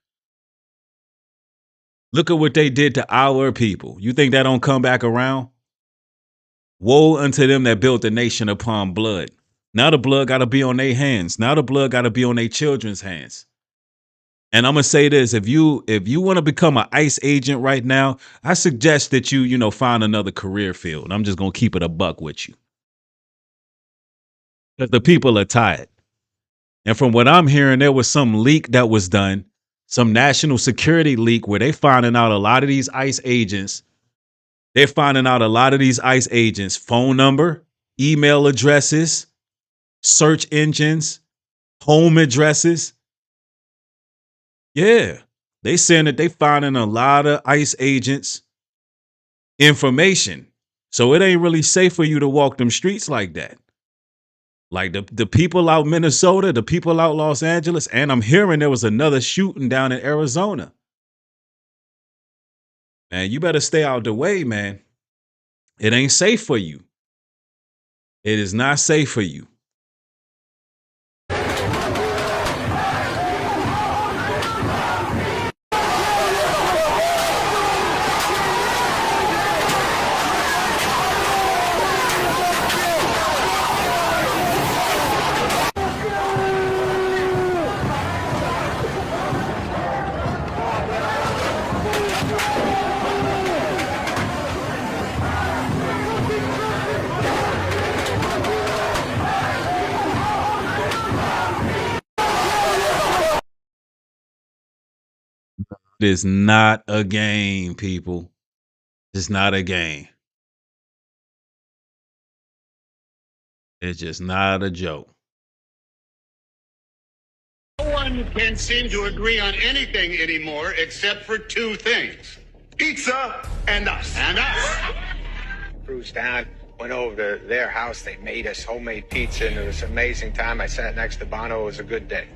Look at what they did to our people. You think that don't come back around? Woe unto them that built the nation upon blood. Now the blood got to be on their hands. Now the blood got to be on their children's hands. And I'm gonna say this: if you want to become an ICE agent right now, I suggest that you find another career field. I'm just gonna keep it a buck with you because the people are tired. And from what I'm hearing, there was some leak that was done, some national security leak where they finding out a lot of these ICE agents. They're finding out a lot of these ICE agents' phone number, email addresses, search engines, home addresses. Yeah. They saying that they finding a lot of ICE agents' information. So it ain't really safe for you to walk them streets like that. Like the people out Minnesota, the people out Los Angeles, and I'm hearing there was another shooting down in Arizona. Man, you better stay out the way, man. It ain't safe for you. It is not safe for you. It is not a game, people. It's not a game. It's just not a joke.
No one can seem to agree on anything anymore except for two things: pizza and us. And us.
Cruised down, went over to their house. They made us homemade pizza, and it was an amazing time. I sat next to Bono. It was a good day.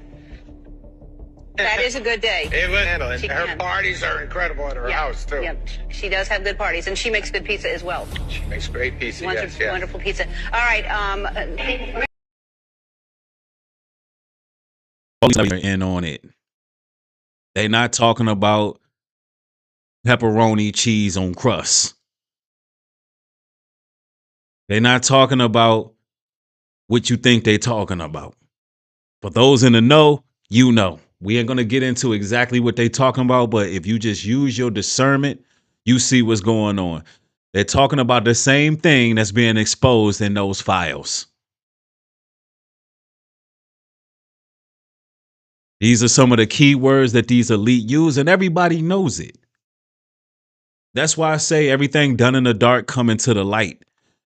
That is a good day.
It was, and her parties are incredible at her house, too.
Yep. She does have good parties, and she makes good pizza as well.
She makes great pizza,
Wonderful,
yes.
wonderful pizza. All right.
They're in on it. They're not talking about pepperoni cheese on crust. They're not talking about what you think they're talking about. For those in the know, you know. We ain't going to get into exactly what they're talking about, but if you just use your discernment, you see what's going on. They're talking about the same thing that's being exposed in those files. These are some of the key words that these elite use, and everybody knows it. That's why I say everything done in the dark come into the light.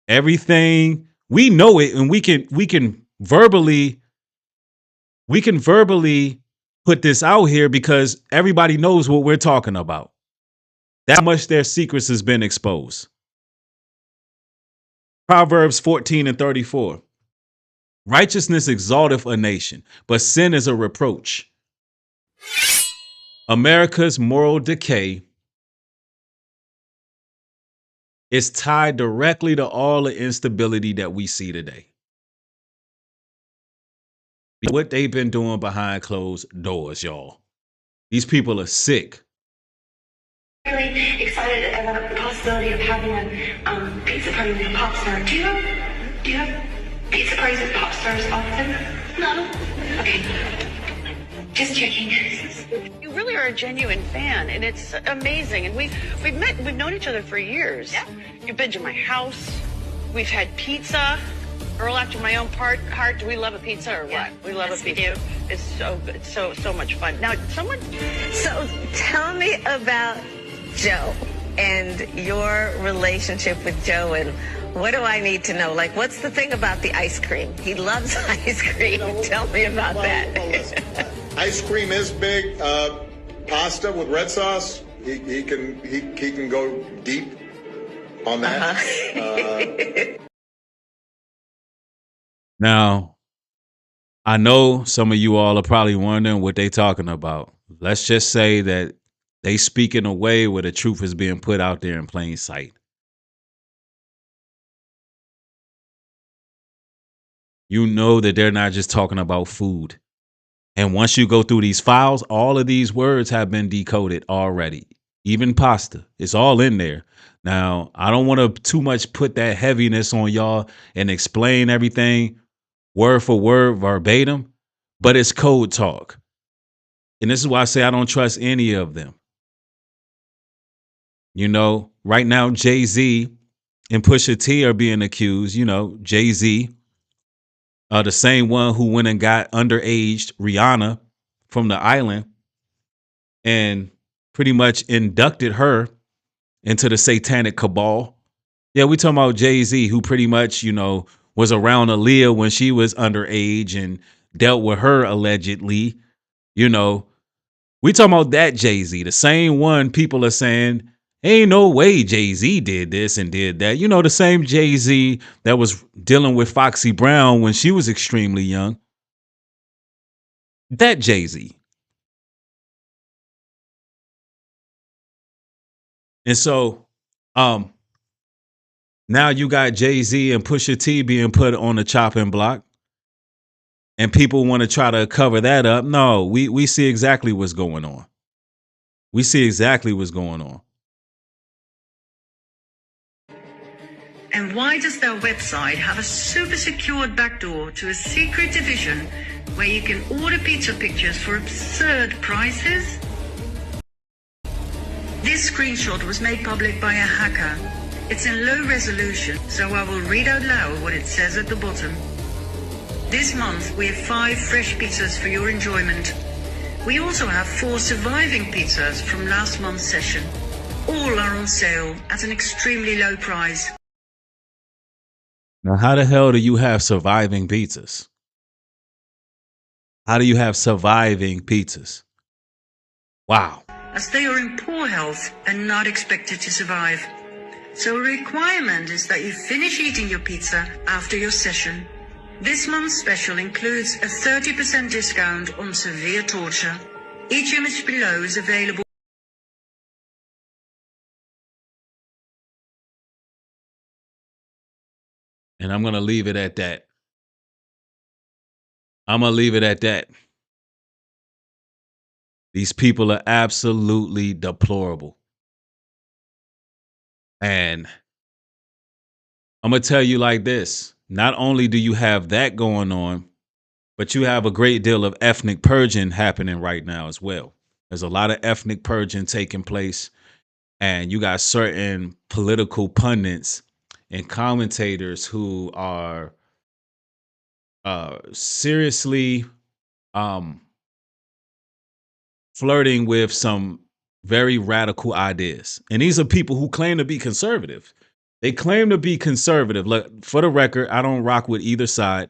Everything, we know it, and we can verbally put this out here because everybody knows what we're talking about. That much their secrets has been exposed. Proverbs 14:34. Righteousness exalteth a nation, but sin is a reproach. America's moral decay is tied directly to all the instability that we see today. What they've been doing behind closed doors, y'all. These people are sick.
Really excited about the possibility of having a pizza party with a pop star. Do you have pizza parties with pop stars often? No. Okay. Just checking.
You really are a genuine fan, and it's amazing. And we've known each other for years. Yeah. You've been to my house. We've had pizza. Earl, after my own heart, do we love a pizza or what? We love a pizza. It's so good. So much fun. Now,
So tell me about Joe and your relationship with Joe, and what do I need to know? Like, what's the thing about the ice cream? He loves ice cream. Tell me about that.
Ice cream is big. Pasta with red sauce. He can go deep on that.
Now, I know some of you all are probably wondering what they talking about. Let's just say that they speak in a way where the truth is being put out there in plain sight. You know that they're not just talking about food. And once you go through these files, all of these words have been decoded already. Even pasta, it's all in there. Now, I don't want to too much put that heaviness on y'all and explain everything word for word, verbatim, but it's code talk. And this is why I say I don't trust any of them. You know, right now, Jay-Z and Pusha T are being accused. You know, Jay-Z, the same one who went and got underaged Rihanna from the island and pretty much inducted her into the satanic cabal. Yeah, we talking about Jay-Z, who pretty much, you know, was around Aaliyah when she was underage and dealt with her allegedly. You know, we talking about that Jay-Z, the same one people are saying, ain't no way Jay-Z did this and did that. You know, the same Jay-Z that was dealing with Foxy Brown when she was extremely young. That Jay-Z. And so, now you got Jay-Z and Pusha T being put on the chopping block. And people want to try to cover that up. No, we see exactly what's going on. We see exactly what's going on.
And why does their website have a super secured backdoor to a secret division where you can order pizza pictures for absurd prices? This screenshot was made public by a hacker. It's in low resolution, so I will read out loud what it says at the bottom. This month, we have 5 fresh pizzas for your enjoyment. We also have 4 surviving pizzas from last month's session. All are on sale at an extremely low price.
Now, how the hell do you have surviving pizzas? How do you have surviving pizzas? Wow.
As they are in poor health and not expected to survive. So a requirement is that you finish eating your pizza after your session. This month's special includes a 30% discount on severe torture. Each image below is available.
And I'm going to leave it at that. I'm going to leave it at that. These people are absolutely deplorable. And I'm going to tell you like this. Not only do you have that going on, but you have a great deal of ethnic purging happening right now as well. There's a lot of ethnic purging taking place. And you got certain political pundits and commentators who are seriously flirting with some very radical ideas. And these are people who claim to be conservative. They claim to be conservative. Look, for the record, I don't rock with either side.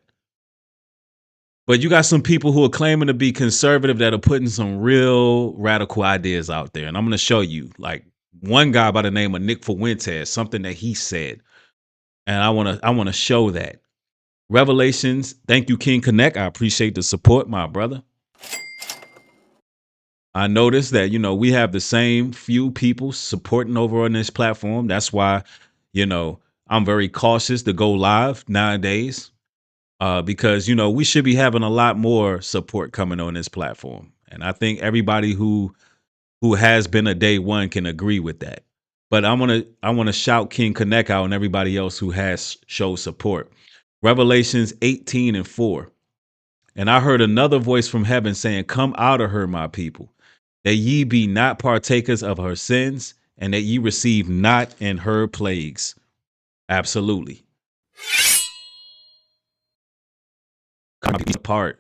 But you got some people who are claiming to be conservative that are putting some real radical ideas out there. And I'm going to show you, like, one guy by the name of Nick Fuentes, something that he said. And I want to show that. Revelations, thank you, King Connect. I appreciate the support, my brother. I noticed that, you know, we have the same few people supporting over on this platform. That's why, you know, I'm very cautious to go live nowadays. Because, you know, we should be having a lot more support coming on this platform. And I think everybody who has been a day one can agree with that. But I want to shout King Connect out and everybody else who has showed support. Revelations 18:4. And I heard another voice from heaven saying, come out of her, my people, that ye be not partakers of her sins, and that ye receive not in her plagues. Absolutely. Apart.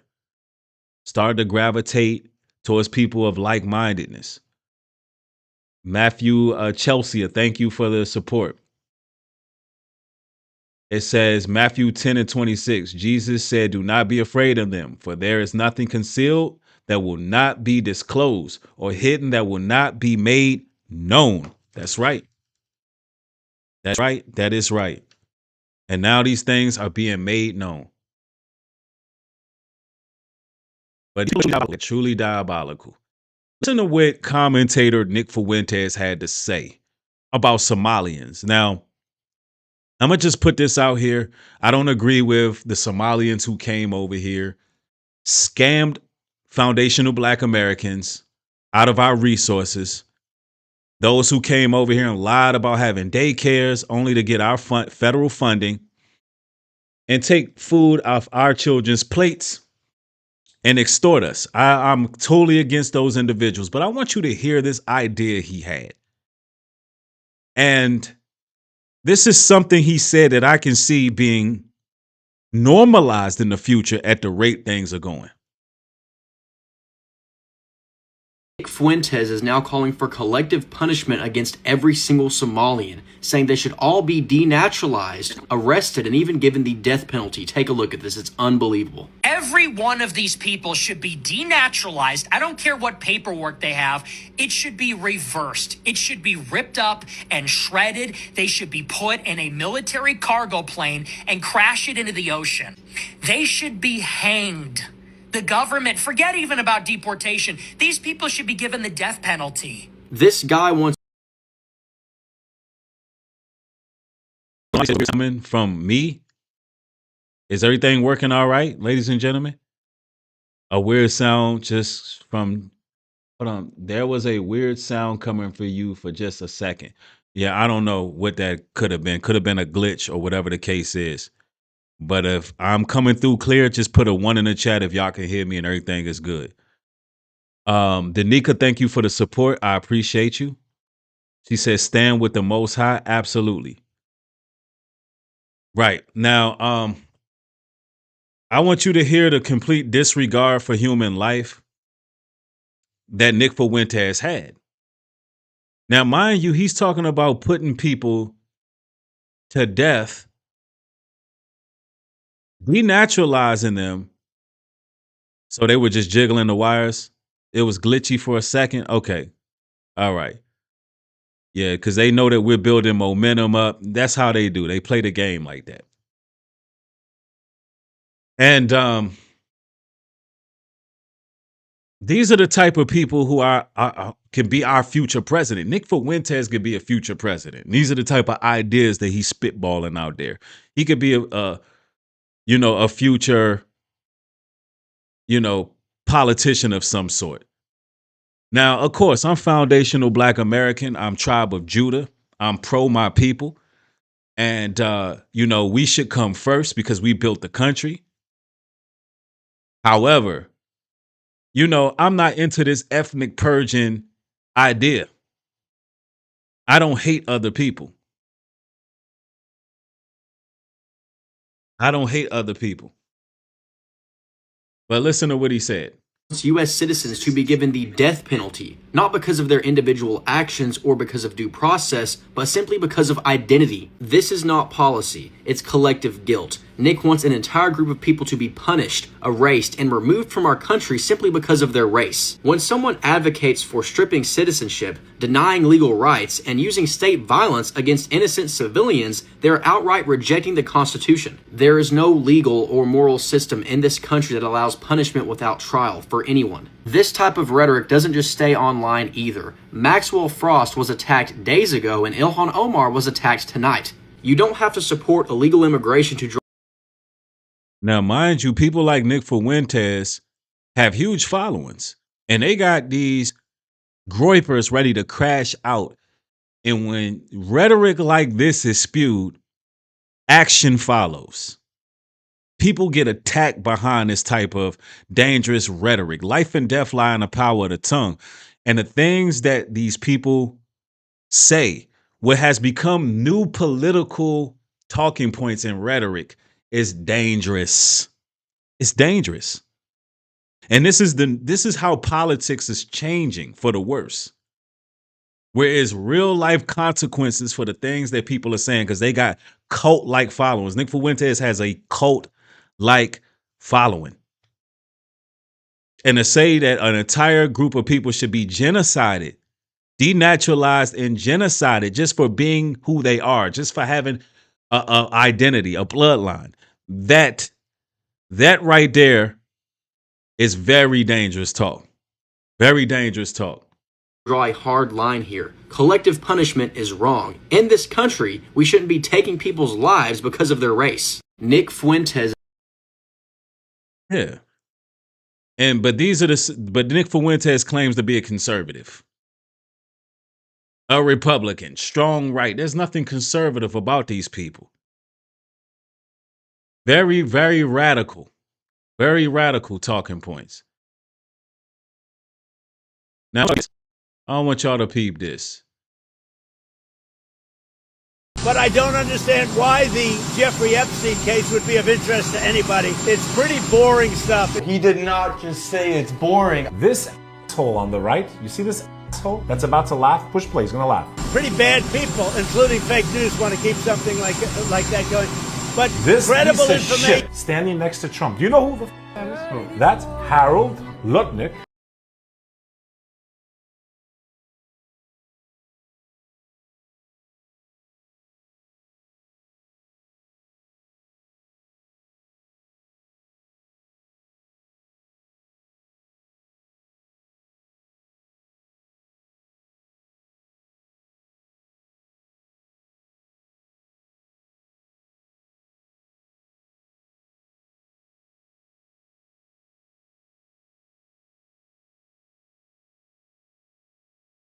Start to gravitate towards people of like-mindedness. Matthew Chelsea, thank you for the support. It says Matthew 10:26. Jesus said, do not be afraid of them, for there is nothing concealed that will not be disclosed, or hidden that will not be made known. That's right. That's right. That is right. And now these things are being made known. But truly diabolical. Listen to what commentator Nick Fuentes had to say about Somalians. Now, I'm going to just put this out here. I don't agree with the Somalians who came over here, scammed foundational Black Americans out of our resources. Those who came over here and lied about having daycares only to get our federal funding and take food off our children's plates and extort us. I'm totally against those individuals, but I want you to hear this idea he had. And this is something he said that I can see being normalized in the future at the rate things are going.
Nick Fuentes is now calling for collective punishment against every single Somalian, saying they should all be denaturalized, arrested, and even given the death penalty. Take a look at this. It's unbelievable.
Every one of these people should be denaturalized. I don't care what paperwork they have. It should be reversed. It should be ripped up and shredded. They should be put in a military cargo plane and crash it into the ocean. They should be hanged. The government, forget even about deportation. These people should be given the death penalty.
This guy wants
coming from me. Is everything working all right, ladies and gentlemen? A weird sound just from, hold on. There was a weird sound coming for you for just a second. Yeah, I don't know what that could have been. Could have been a glitch or whatever the case is. But if I'm coming through clear, just put a 1 in the chat if y'all can hear me and everything is good. Danica, thank you for the support. I appreciate you. She says, stand with the Most High. Absolutely. Right. Now, I want you to hear the complete disregard for human life that Nick Fuentes had. Now, mind you, he's talking about putting people to death, denaturalizing them. So they were just jiggling the wires. It was glitchy for a second. Okay. All right. Yeah, because they know that we're building momentum up. That's how they do. They play the game like that. And these are the type of people who can be our future president. Nick Fuentes could be a future president. These are the type of ideas that he's spitballing out there. He could be a future, politician of some sort. Now, of course, I'm foundational Black American. I'm Tribe of Judah. I'm pro my people. And, we should come first because we built the country. However, I'm not into this ethnic purging idea. I don't hate other people. I don't hate other people. But listen to what he said.
U.S. citizens to be given the death penalty, not because of their individual actions or because of due process, but simply because of identity. This is not policy, it's collective guilt. Nick wants an entire group of people to be punished, erased, and removed from our country simply because of their race. When someone advocates for stripping citizenship, denying legal rights, and using state violence against innocent civilians, they're outright rejecting the Constitution. There is no legal or moral system in this country that allows punishment without trial for anyone. This type of rhetoric doesn't just stay online either. Maxwell Frost was attacked days ago and Ilhan Omar was attacked tonight. You don't have to support illegal immigration to
Now, mind you, people like Nick Fuentes have huge followings, and they got these groypers ready to crash out. And when rhetoric like this is spewed, action follows. People get attacked behind this type of dangerous rhetoric. Life and death lie in the power of the tongue. And the things that these people say, what has become new political talking points and rhetoric, is dangerous. It's dangerous. And this is how politics is changing for the worse. Whereas real life consequences for the things that people are saying, because they got cult-like followers. Nick Fuentes has a cult-like following. And to say that an entire group of people should be genocided, denaturalized and genocided just for being who they are, just for having a identity, a bloodline, that right there is very dangerous talk. Very dangerous talk.
Draw a hard line here. Collective punishment is wrong. In this country, we shouldn't be taking people's lives because of their race. Nick Fuentes.
Yeah. But Nick Fuentes claims to be a conservative. A Republican, strong right. There's nothing conservative about these people. Very, very radical. Very radical talking points. Now, I want y'all to peep this.
But I don't understand why the Jeffrey Epstein case would be of interest to anybody. It's pretty boring stuff.
He did not just say it's boring. This asshole on the right, you see this asshole that's about to laugh? Push play, he's gonna laugh.
Pretty bad people, including fake news, want to keep something like that going. But
This
credible
piece of
information.
shit standing next to Trump. Do you know who the that is? That's Harold Lutnick.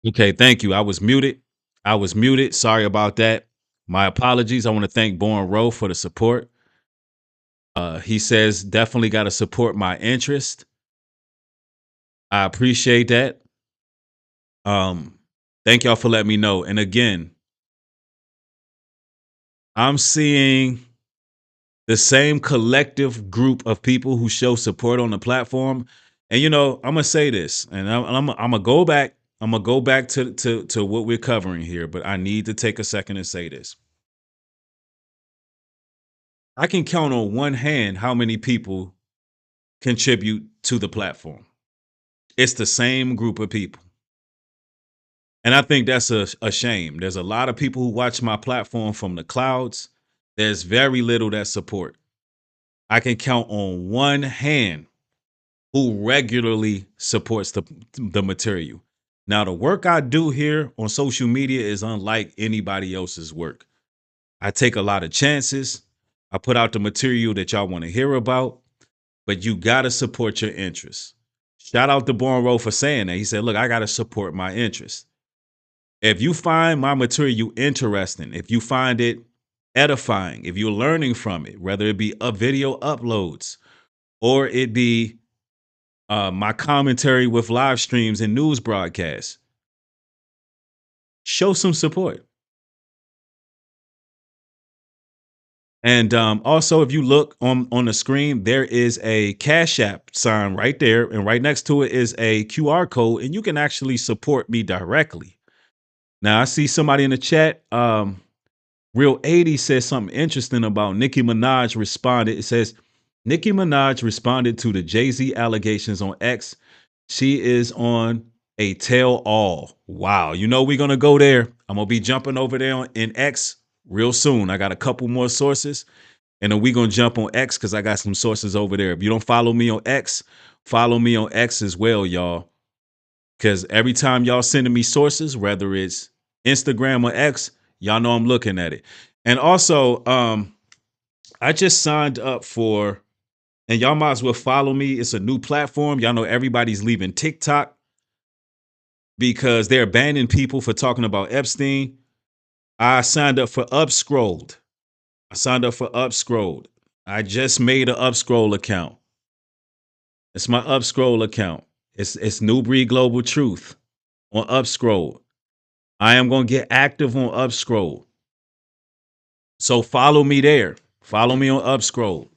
Okay, thank you. I was muted. Sorry about that. My apologies. I want to thank Born Rowe for the support. He says definitely got to support my interest. I appreciate that. Thank y'all for letting me know. And again, I'm seeing the same collective group of people who show support on the platform. And you know, I'm gonna say this, and I'm gonna go back. I'm gonna go back to what we're covering here, but I need to take a second and say this. I can count on one hand how many people contribute to the platform. It's the same group of people. And I think that's a shame. There's a lot of people who watch my platform from the clouds. There's very little that support. I can count on one hand who regularly supports the material. Now, the work I do here on social media is unlike anybody else's work. I take a lot of chances. I put out the material that y'all want to hear about, but you got to support your interests. Shout out to Born Rowe for saying that. He said, look, I got to support my interests. If you find my material interesting, if you find it edifying, if you're learning from it, whether it be video uploads or it be my commentary with live streams and news broadcasts, show some support. And also, if you look on the screen, there is a Cash App sign right there. And right next to it is a QR code, and you can actually support me directly. Now, I see somebody in the chat, Real 80 says something interesting about Nicki Minaj responded. It says, Nicki Minaj responded to the Jay-Z allegations on X. She is on a tell all. Wow. You know, we're going to go there. I'm going to be jumping over there in X real soon. I got a couple more sources, and then we're going to jump on X because I got some sources over there. If you don't follow me on X, follow me on X as well, y'all. Because every time y'all sending me sources, whether it's Instagram or X, y'all know I'm looking at it. And also, I just signed up for, and y'all might as well follow me. It's a new platform. Y'all know everybody's leaving TikTok because they're banning people for talking about Epstein. I signed up for Upscrolled. I just made an Upscroll account. It's my Upscroll account. It's New Breed Global Truth on Upscroll. I am going to get active on Upscroll. So follow me there. Follow me on Upscroll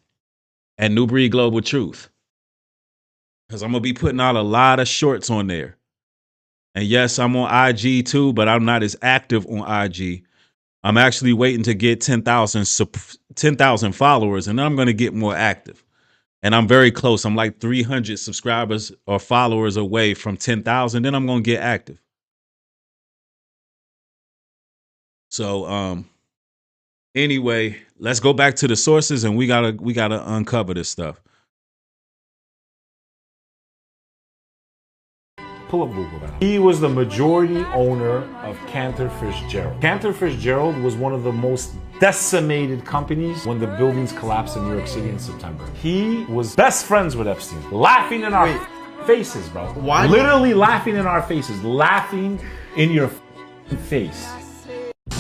and New Breed Global Truth. Because I'm going to be putting out a lot of shorts on there. And yes, I'm on IG too, but I'm not as active on IG. I'm actually waiting to get 10,000 followers, and then I'm going to get more active. And I'm very close. I'm like 300 subscribers or followers away from 10,000. Then I'm going to get active. So, anyway, let's go back to the sources, and we gotta uncover this stuff.
Pull up Google that. He was the majority owner of Cantor Fitzgerald. Cantor Fitzgerald was one of the most decimated companies when the buildings collapsed in New York City in September. He was best friends with Epstein, laughing in our faces, bro. Why? Literally laughing in our faces, laughing in your face.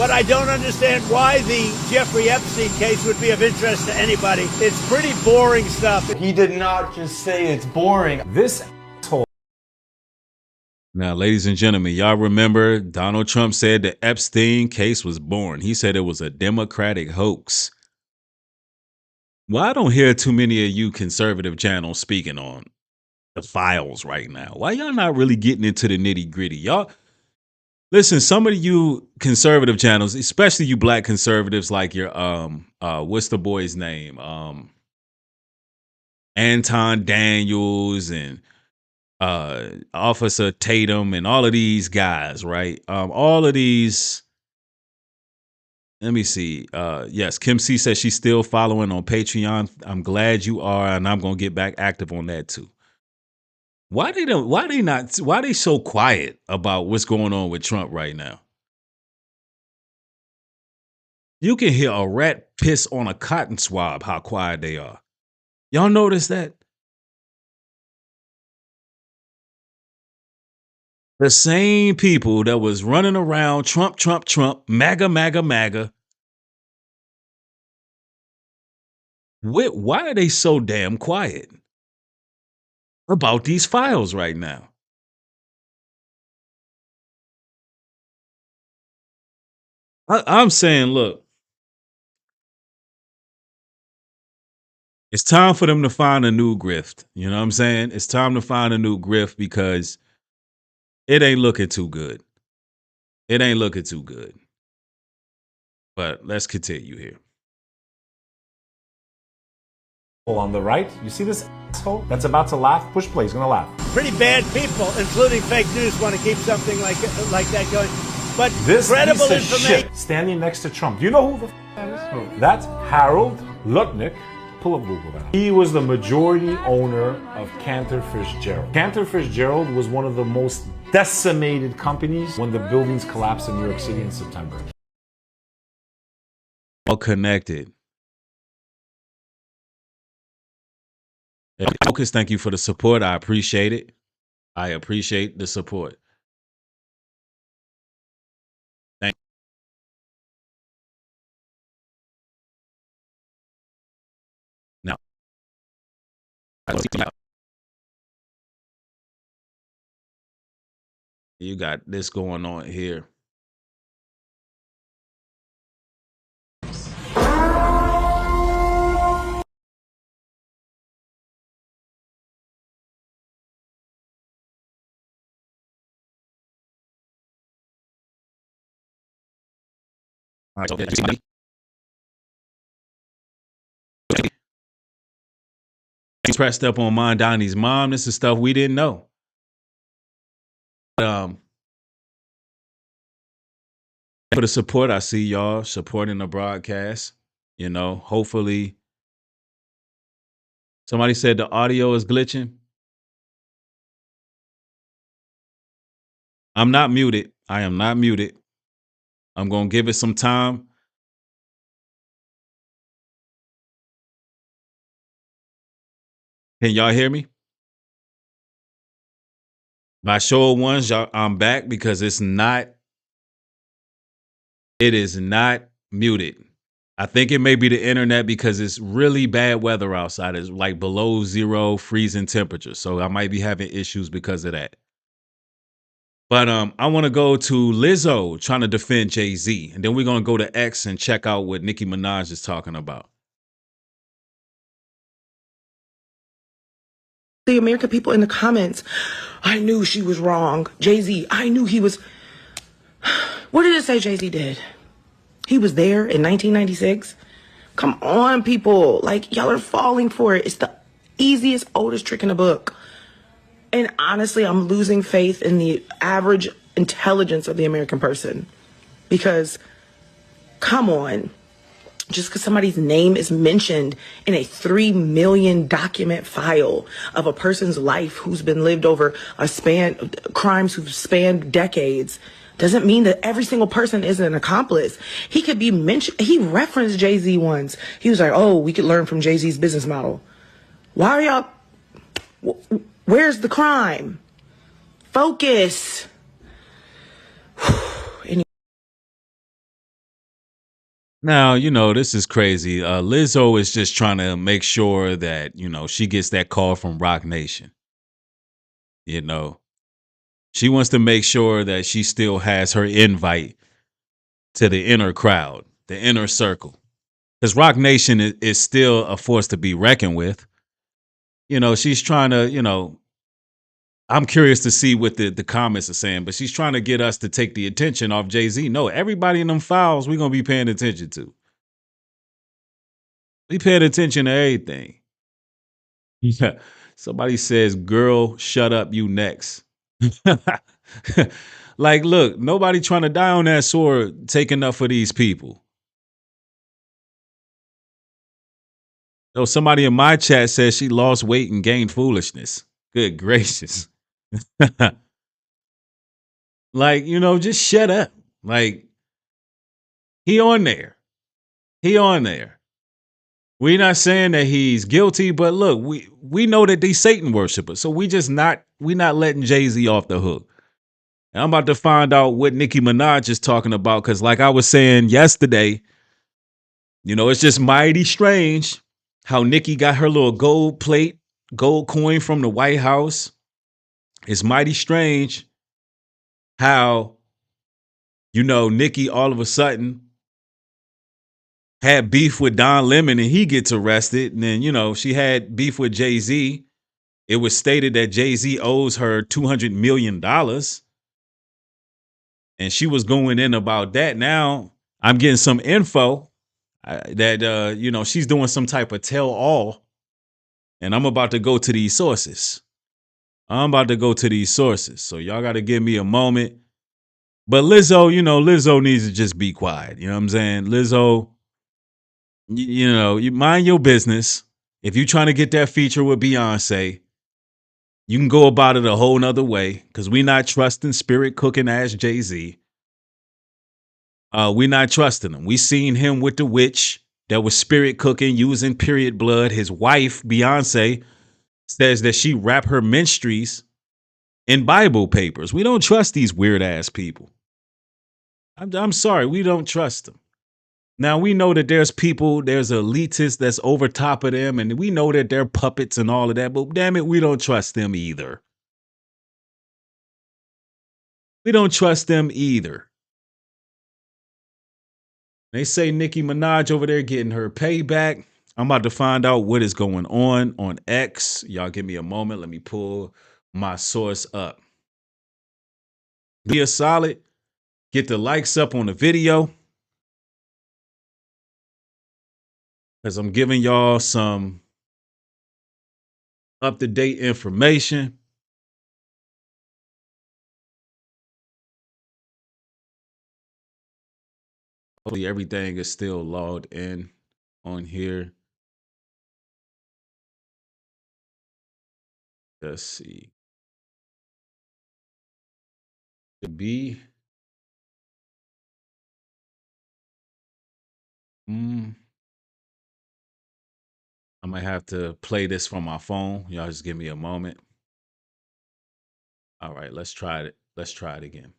But I don't understand why the Jeffrey Epstein case would be of interest to anybody. It's pretty boring stuff.
He did not just say it's boring.
This asshole.
Now, ladies and gentlemen, y'all remember Donald Trump said the Epstein case was boring. He said it was a Democratic hoax. Well, I don't hear too many of you conservative channels speaking on the files right now. Why y'all not really getting into the nitty gritty? Y'all, listen, some of you conservative channels, especially you black conservatives like your, what's the boy's name? Anton Daniels and Officer Tatum and all of these guys, right? All of these. Let me see. Yes, Kim C says she's still following on Patreon. I'm glad you are, and I'm gonna get back active on that too. Why they so quiet about what's going on with Trump right now? You can hear a rat piss on a cotton swab, how quiet they are. Y'all notice that? The same people that was running around Trump, Trump, Trump, MAGA, MAGA, MAGA. Why are they so damn quiet about these files right now? I'm saying, look, it's time for them to find a new grift. You know what I'm saying? It's time to find a new grift because it ain't looking too good. It ain't looking too good. But let's continue here.
On the right, you see this asshole that's about to laugh? Push play, he's gonna laugh.
Pretty bad people, including fake news, want to keep something like that going. But
This
credible
piece of
information.
shit standing next to Trump. Do you know who the that is? That's Harold Lutnick. Pull up Google that. He was the majority owner of Cantor Fitzgerald. Cantor Fitzgerald was one of the most decimated companies when the buildings collapsed in New York City in September.
All connected. Focus, thank you for the support. I appreciate it. I appreciate the support. Thank you. Now, you got this going on here. All right, so he's pressed up on Mondani's mom. This is stuff we didn't know. For the support, I see y'all supporting the broadcast. You know, hopefully. Somebody said the audio is glitching. I'm not muted. I am not muted. I'm going to give it some time. Can y'all hear me? By show of ones, y'all, I'm back because it is not muted. I think it may be the internet because it's really bad weather outside. It's like below 0 freezing temperature. So I might be having issues because of that. But I want to go to Lizzo trying to defend Jay-Z. And then we're going to go to X and check out what Nicki Minaj is talking about.
The American people in the comments, I knew she was wrong. Jay-Z, I knew he was. What did it say Jay-Z did? He was there in 1996. Come on, people. Like, y'all are falling for it. It's the easiest, oldest trick in the book. And honestly, I'm losing faith in the average intelligence of the American person. Because, come on. Just because somebody's name is mentioned in a 3 million document file of a person's life who's been lived over crimes who've spanned decades, doesn't mean that every single person is an accomplice. He could be mentioned. He referenced Jay-Z once. He was like, oh, we could learn from Jay-Z's business model. Why are y'all? Where's the crime? Focus.
Now, this is crazy. Lizzo is just trying to make sure that, she gets that call from Rock Nation. You know, she wants to make sure that she still has her invite to the inner crowd, the inner circle. Because Rock Nation is still a force to be reckoned with. She's trying to, I'm curious to see what the comments are saying, but she's trying to get us to take the attention off Jay-Z. No, everybody in them files we're going to be paying attention to. We paying attention to everything. Yeah. Somebody says, girl, shut up, you next. Like, look, nobody trying to die on that sword taking up for these people. Oh, somebody in my chat says she lost weight and gained foolishness. Good gracious. Like, just shut up. Like, he on there. He on there. We're not saying that he's guilty, but look, we know that these Satan worshipers. So we not letting Jay-Z off the hook. And I'm about to find out what Nicki Minaj is talking about, because like I was saying yesterday, it's just mighty strange how Nicki got her little gold coin from the White House. It's mighty strange how, Nicki all of a sudden had beef with Don Lemon and he gets arrested. And then, she had beef with Jay-Z. It was stated that Jay-Z owes her $200 million. And she was going in about that. Now I'm getting some info that, she's doing some type of tell all. And I'm about to go to these sources. So y'all got to give me a moment. But Lizzo, Lizzo needs to just be quiet. You know what I'm saying? Lizzo, you mind your business. If you're trying to get that feature with Beyonce, you can go about it a whole nother way, because we not trusting spirit cooking ass Jay-Z. We not trusting him. We seen him with the witch that was spirit cooking using period blood. His wife, Beyonce, says that she wrapped her menstrues in Bible papers. We don't trust these weird ass people. I'm sorry, we don't trust them. Now we know that there's elitists that's over top of them, and we know that they're puppets and all of that, but damn it, we don't trust them either. We don't trust them either. They say Nicki Minaj over there getting her payback. I'm about to find out what is going on X. Y'all give me a moment. Let me pull my source up. Be a solid. Get the likes up on the video, because I'm giving y'all some up-to-date information. Hopefully everything is still logged in on here. Let's see. To be. I might have to play this from my phone. Y'all just give me a moment. All right, let's try it. Let's try it again.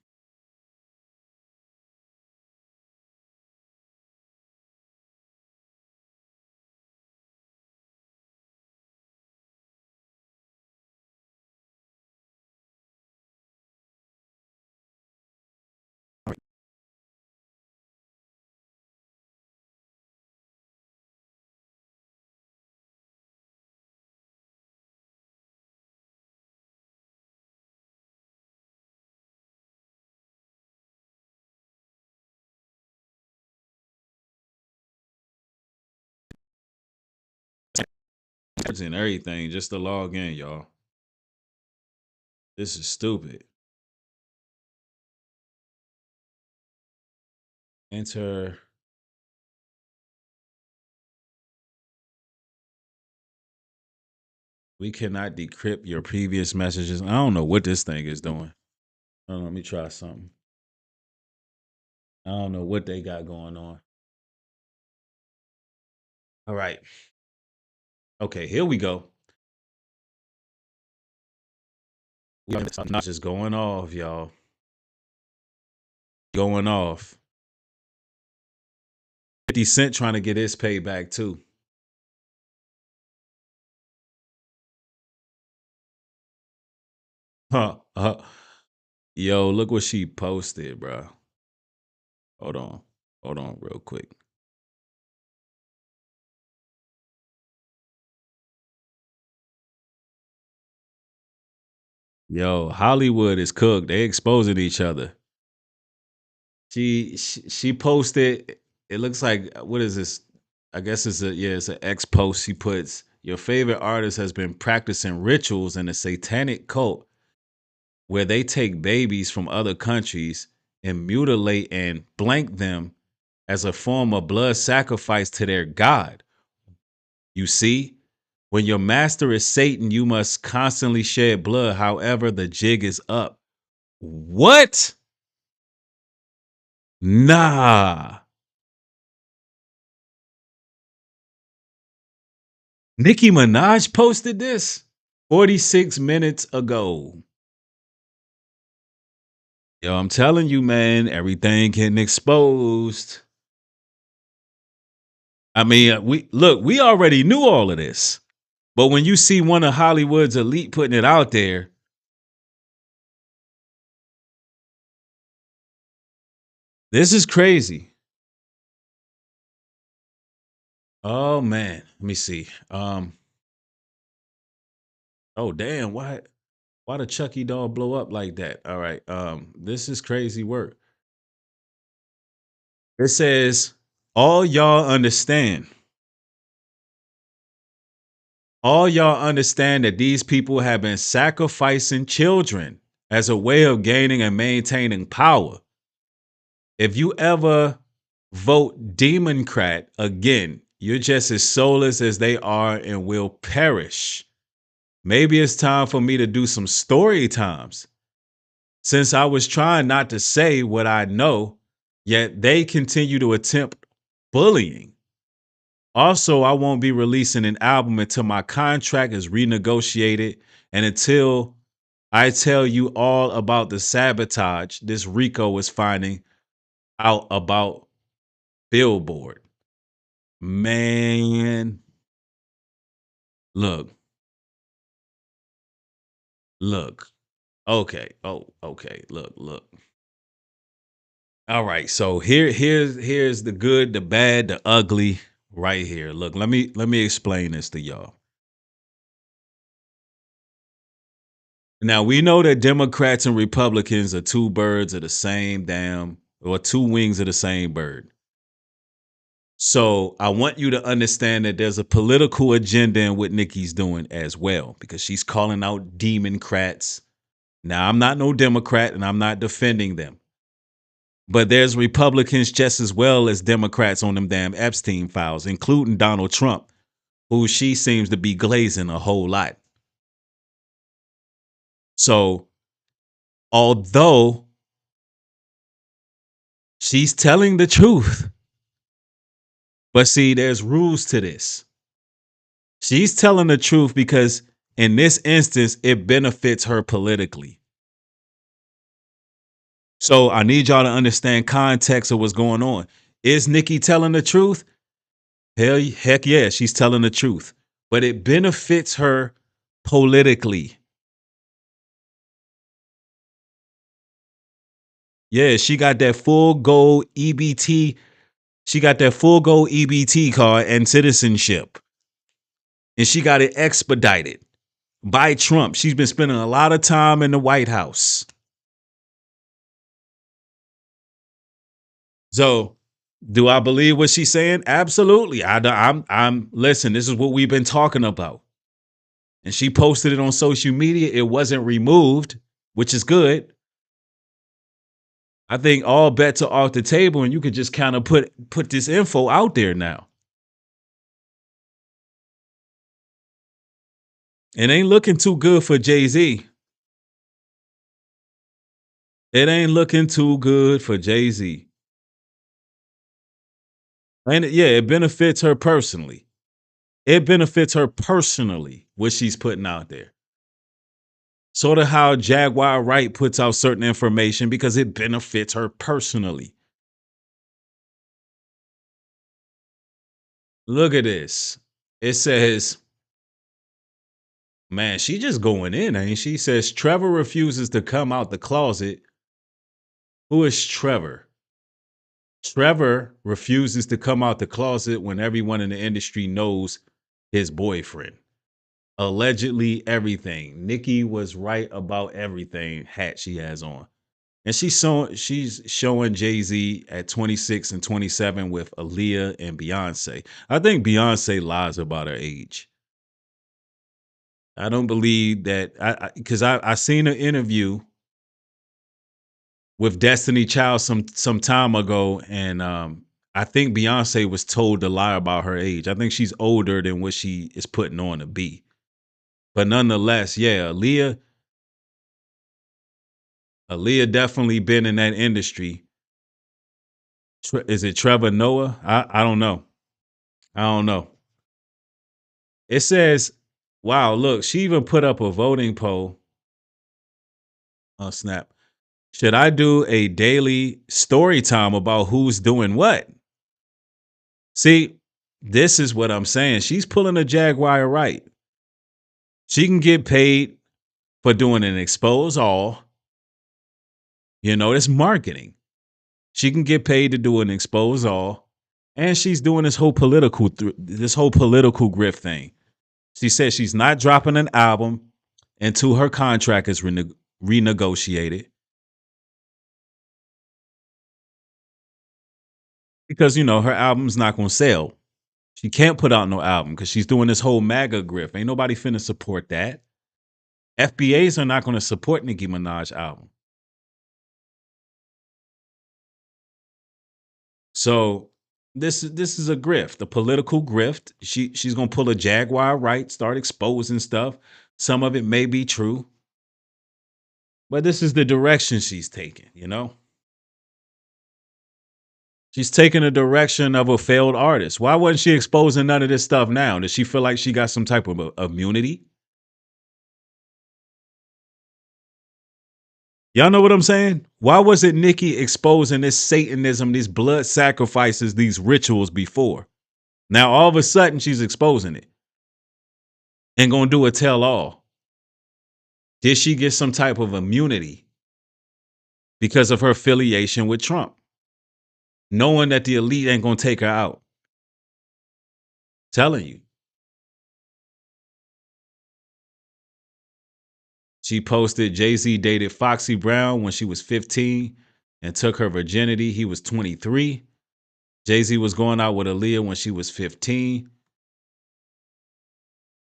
And everything just to log in, y'all. This is stupid. Enter. We cannot decrypt your previous messages. I don't know what this thing is doing. Hold on, let me try something. I don't know what they got going on. All right. Okay, here we go. Not just going off, y'all. Going off. 50 Cent trying to get his payback too. Huh. Yo, look what she posted, bro. Hold on real quick. Yo, Hollywood is cooked. They exposing each other. She posted, it looks like, what is this? I guess it's an X post. She puts, your favorite artist has been practicing rituals in a satanic cult where they take babies from other countries and mutilate and blank them as a form of blood sacrifice to their god. You see, when your master is Satan, you must constantly shed blood. However, the jig is up. What? Nah. Nicki Minaj posted this 46 minutes ago. Yo, I'm telling you, man, everything getting exposed. I mean, we already knew all of this. But when you see one of Hollywood's elite putting it out there, this is crazy. Oh man, let me see. Oh damn, why the Chucky doll blow up like that? All right. This is crazy work. It says, all y'all understand. All y'all understand that these people have been sacrificing children as a way of gaining and maintaining power. If you ever vote Democrat again, you're just as soulless as they are and will perish. Maybe it's time for me to do some story times. Since I was trying not to say what I know, yet they continue to attempt bullying. Also, I won't be releasing an album until my contract is renegotiated and until I tell you all about the sabotage this Rico is finding out about Billboard. Man, look. Okay. Oh, okay. Look. All right. So here's the good, the bad, the ugly right here. Look, let me explain this to y'all. Now we know that Democrats and Republicans are two birds of the same or two wings of the same bird. So I want you to understand that there's a political agenda in what Nikki's doing as well, because she's calling out Democrats. Now I'm not no Democrat and I'm not defending them. But there's Republicans just as well as Democrats on them damn Epstein files, including Donald Trump, who she seems to be glazing a whole lot. So, although she's telling the truth, but see, there's rules to this. She's telling the truth because in this instance, it benefits her politically. So I need y'all to understand context of what's going on. Is Nikki telling the truth? Heck yeah, she's telling the truth. But it benefits her politically. Yeah, she got that full gold EBT. She got that full gold EBT card and citizenship. And she got it expedited by Trump. She's been spending a lot of time in the White House. So, do I believe what she's saying? Absolutely. I'm listen, this is what we've been talking about. And she posted it on social media. It wasn't removed, which is good. I think all bets are off the table and you could just kind of put this info out there now. It ain't looking too good for Jay-Z. It ain't looking too good for Jay-Z. And yeah, it benefits her personally. It benefits her personally, what she's putting out there. Sort of how Jaguar Wright puts out certain information because it benefits her personally. Look at this. It says, man, she just going in, ain't she? Says Trevor refuses to come out the closet. Who is Trevor? Trevor refuses to come out the closet when everyone in the industry knows his boyfriend. Allegedly everything. Nikki was right about everything hat she has on. And she's showing Jay-Z at 26 and 27 with Aaliyah and Beyonce. I think Beyonce lies about her age. I don't believe that because I seen an interview with Destiny Child some time ago, and I think Beyonce was told to lie about her age. I think she's older than what she is putting on to be. But nonetheless, yeah, Aaliyah definitely been in that industry. Is it Trevor Noah? I don't know. I don't know. It says, wow, look, she even put up a voting poll. Oh, snap. Should I do a daily story time about who's doing what? See, this is what I'm saying. She's pulling a Jaguar right. She can get paid for doing an expose all. You know, it's marketing. She can get paid to do an expose all. And she's doing this whole political grift thing. She said she's not dropping an album until her contract is renegotiated. Because, you know, her album's not going to sell. She can't put out no album because she's doing this whole MAGA grift. Ain't nobody finna support that. FBAs are not going to support Nicki Minaj album. So this is a grift, a political grift. She's going to pull a Jaguar right, start exposing stuff. Some of it may be true. But this is the direction she's taking, you know? She's taking the direction of a failed artist. Why wasn't she exposing none of this stuff now? Does she feel like she got some type of immunity? Y'all know what I'm saying? Why wasn't Nikki exposing this Satanism, these blood sacrifices, these rituals before? Now, all of a sudden, she's exposing it and going to do a tell all. Did she get some type of immunity because of her affiliation with Trump? Knowing that the elite ain't going to take her out. Telling you. She posted Jay-Z dated Foxy Brown when she was 15 and took her virginity. He was 23. Jay-Z was going out with Aaliyah when she was 15.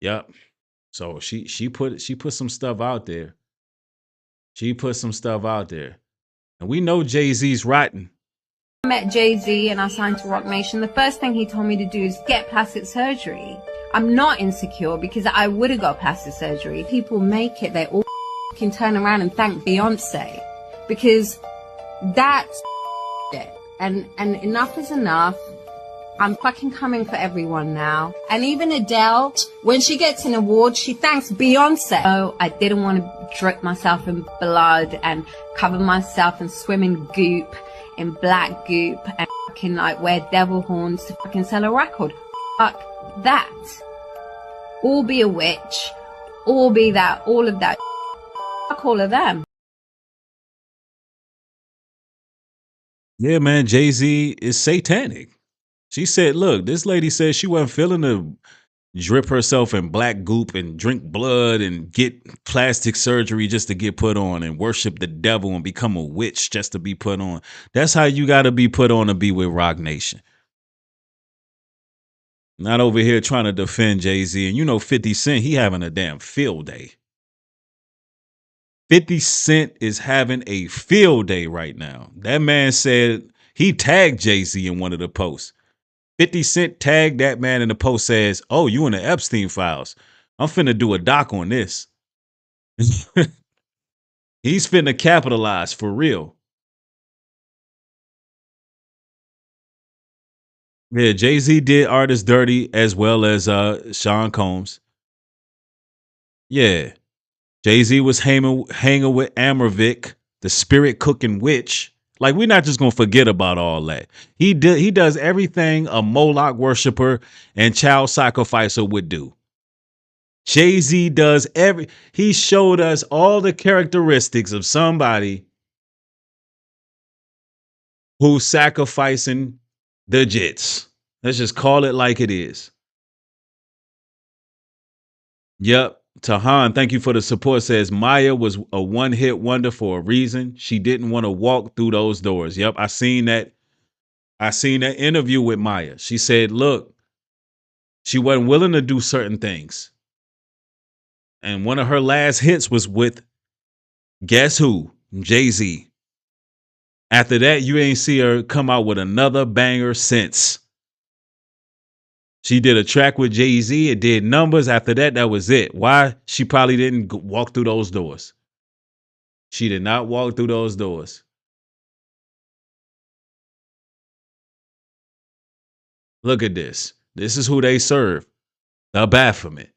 Yep. So she put some stuff out there. She put some stuff out there. And we know Jay-Z's rotten.
I met Jay-Z and I signed to Rock Nation. The first thing he told me to do is get plastic surgery. I'm not insecure because I would have got plastic surgery. People make it, they all can turn around and thank Beyonce because that's it. And enough is enough. I'm fucking coming for everyone now. And even Adele, when she gets an award, she thanks Beyonce. Oh, I didn't want to drip myself in blood and cover myself and swim in goop, in black goop, and fucking like wear devil horns to fucking sell a record. Fuck that. Or be a witch, or be that, all of that. Fuck all of them.
Yeah, man, Jay-Z is satanic. She said, look, this lady said she wasn't feeling to drip herself in black goop and drink blood and get plastic surgery just to get put on and worship the devil and become a witch just to be put on. That's how you got to be put on to be with Rock Nation. Not over here trying to defend Jay-Z. And you know 50 Cent, he having a damn field day. 50 Cent is having a field day right now. That man said he tagged Jay-Z in one of the posts. 50 Cent tagged that man in the post, says, oh, you in the Epstein files. I'm finna do a doc on this. He's finna capitalize for real. Yeah, Jay-Z did artists dirty as well as Sean Combs. Yeah. Jay-Z was hanging with Amervic, the spirit cooking witch, Like, we're not just gonna forget about all that. He does everything a Moloch worshiper and child sacrificer would do. Jay-Z does he showed us all the characteristics of somebody who's sacrificing the jits. Let's just call it like it is. Yep. Tahan, thank you for the support. Says Maya was a one-hit wonder for a reason. She didn't want to walk through those doors. Yep, I seen that. I seen that interview with Maya. She said, look, she wasn't willing to do certain things. And one of her last hits was with, guess who? Jay-Z. After that, you ain't see her come out with another banger since. She did a track with Jay-Z. It did numbers. After that, that was it. Why? She probably didn't walk through those doors. She did not walk through those doors. Look at this. This is who they serve. The Baphomet.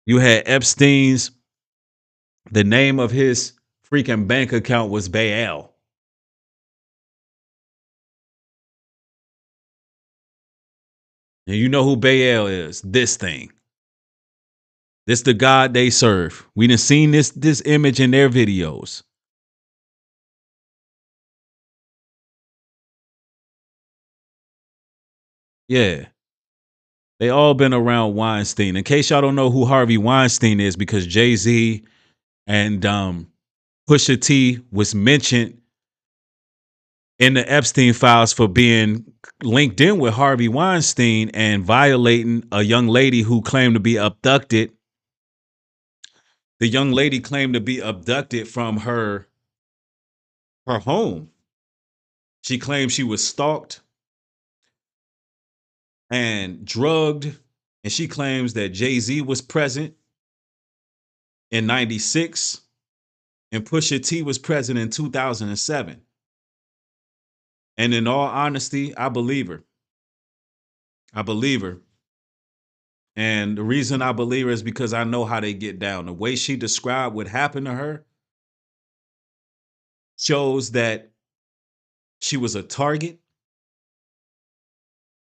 You had Epstein's, the name of his freaking bank account was Baal. And you know who Baal is? This thing. This the God they serve. We done seen this image in their videos. Yeah. They all been around Weinstein. In case y'all don't know who Harvey Weinstein is, because Jay-Z and Pusha T was mentioned in the Epstein files for being linked in with Harvey Weinstein and violating a young lady who claimed to be abducted. The young lady claimed to be abducted from her home. She claimed she was stalked and drugged, and she claims that Jay-Z was present in 96 and Pusha T was present in 2007. And in all honesty, I believe her. I believe her. And the reason I believe her is because I know how they get down. The way she described what happened to her shows that she was a target.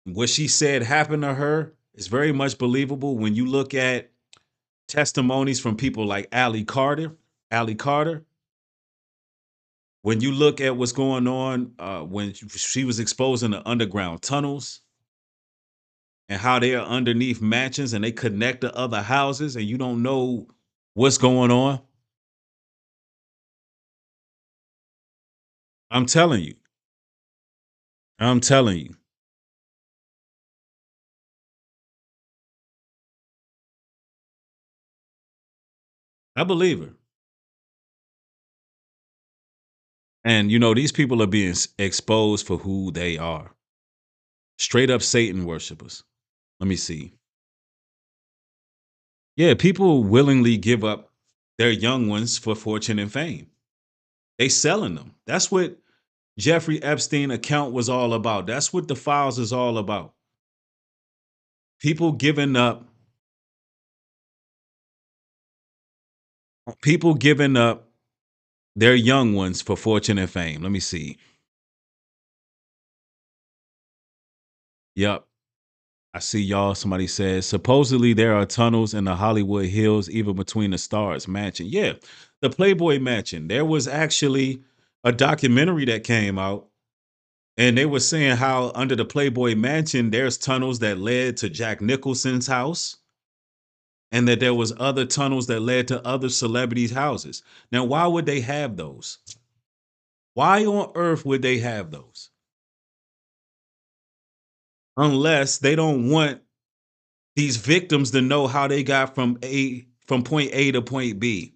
What she said happened to her is very much believable when you look at testimonies from people like Allie Carter. When you look at what's going on when she was exposing the underground tunnels and how they are underneath mansions and they connect to other houses and you don't know what's going on. I'm telling you. I'm telling you. I believe her. And you know, these people are being exposed for who they are. Straight up Satan worshipers. Let me see. Yeah, people willingly give up their young ones for fortune and fame. They selling them. That's what Jeffrey Epstein account was all about. That's what the files is all about. People giving up their young ones for fortune and fame. Let me see. Yep. I see y'all. Somebody says supposedly there are tunnels in the Hollywood Hills, even between the Stars Mansion. Yeah, the Playboy Mansion. There was actually a documentary that came out, and they were saying how under the Playboy Mansion there's tunnels that led to Jack Nicholson's house, and that there was other tunnels that led to other celebrities' houses. Now, why would they have those? Why on earth would they have those? Unless they don't want these victims to know how they got from point A to point B.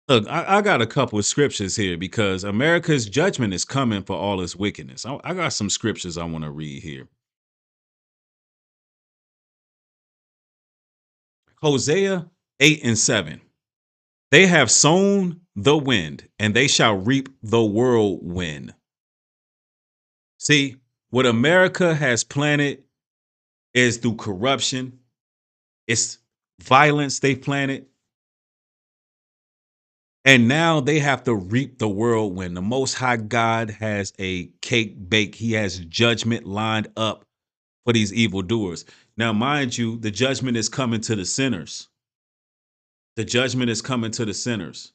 Look, I got a couple of scriptures here because America's judgment is coming for all its wickedness. I got some scriptures I want to read here. Hosea 8:7. They have sown the wind, and they shall reap the whirlwind. See, what America has planted is through corruption. It's violence they planted. And now they have to reap the whirlwind. The Most High God has a cake baked. He has judgment lined up for these evildoers. Now, mind you, the judgment is coming to the sinners. The judgment is coming to the sinners.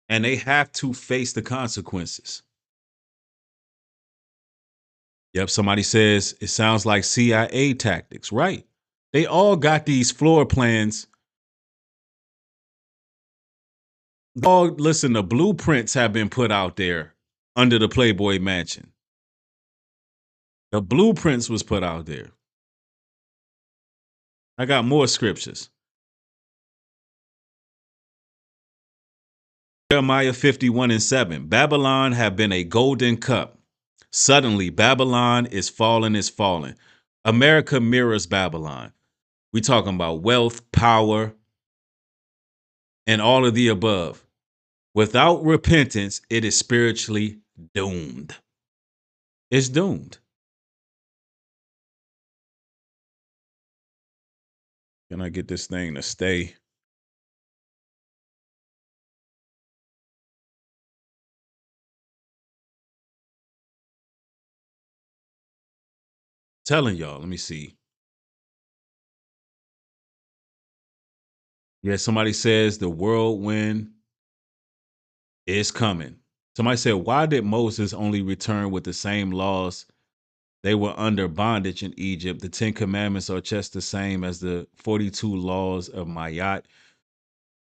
And they have to face the consequences. Yep, somebody says it sounds like CIA tactics. Right. They all got these floor plans. Oh, listen, the blueprints have been put out there under the Playboy Mansion. The blueprints was put out there. I got more scriptures. Jeremiah 51:7. Babylon have been a golden cup. Suddenly, Babylon is fallen. America mirrors Babylon. We talking about wealth, power, and all of the above. Without repentance, it is spiritually doomed. It's doomed. Can I get this thing to stay? Telling y'all, let me see. Yeah, somebody says the whirlwind is coming. Somebody said, why did Moses only return with the same laws? They were under bondage in Egypt. The 10 Commandments are just the same as the 42 laws of Mayat.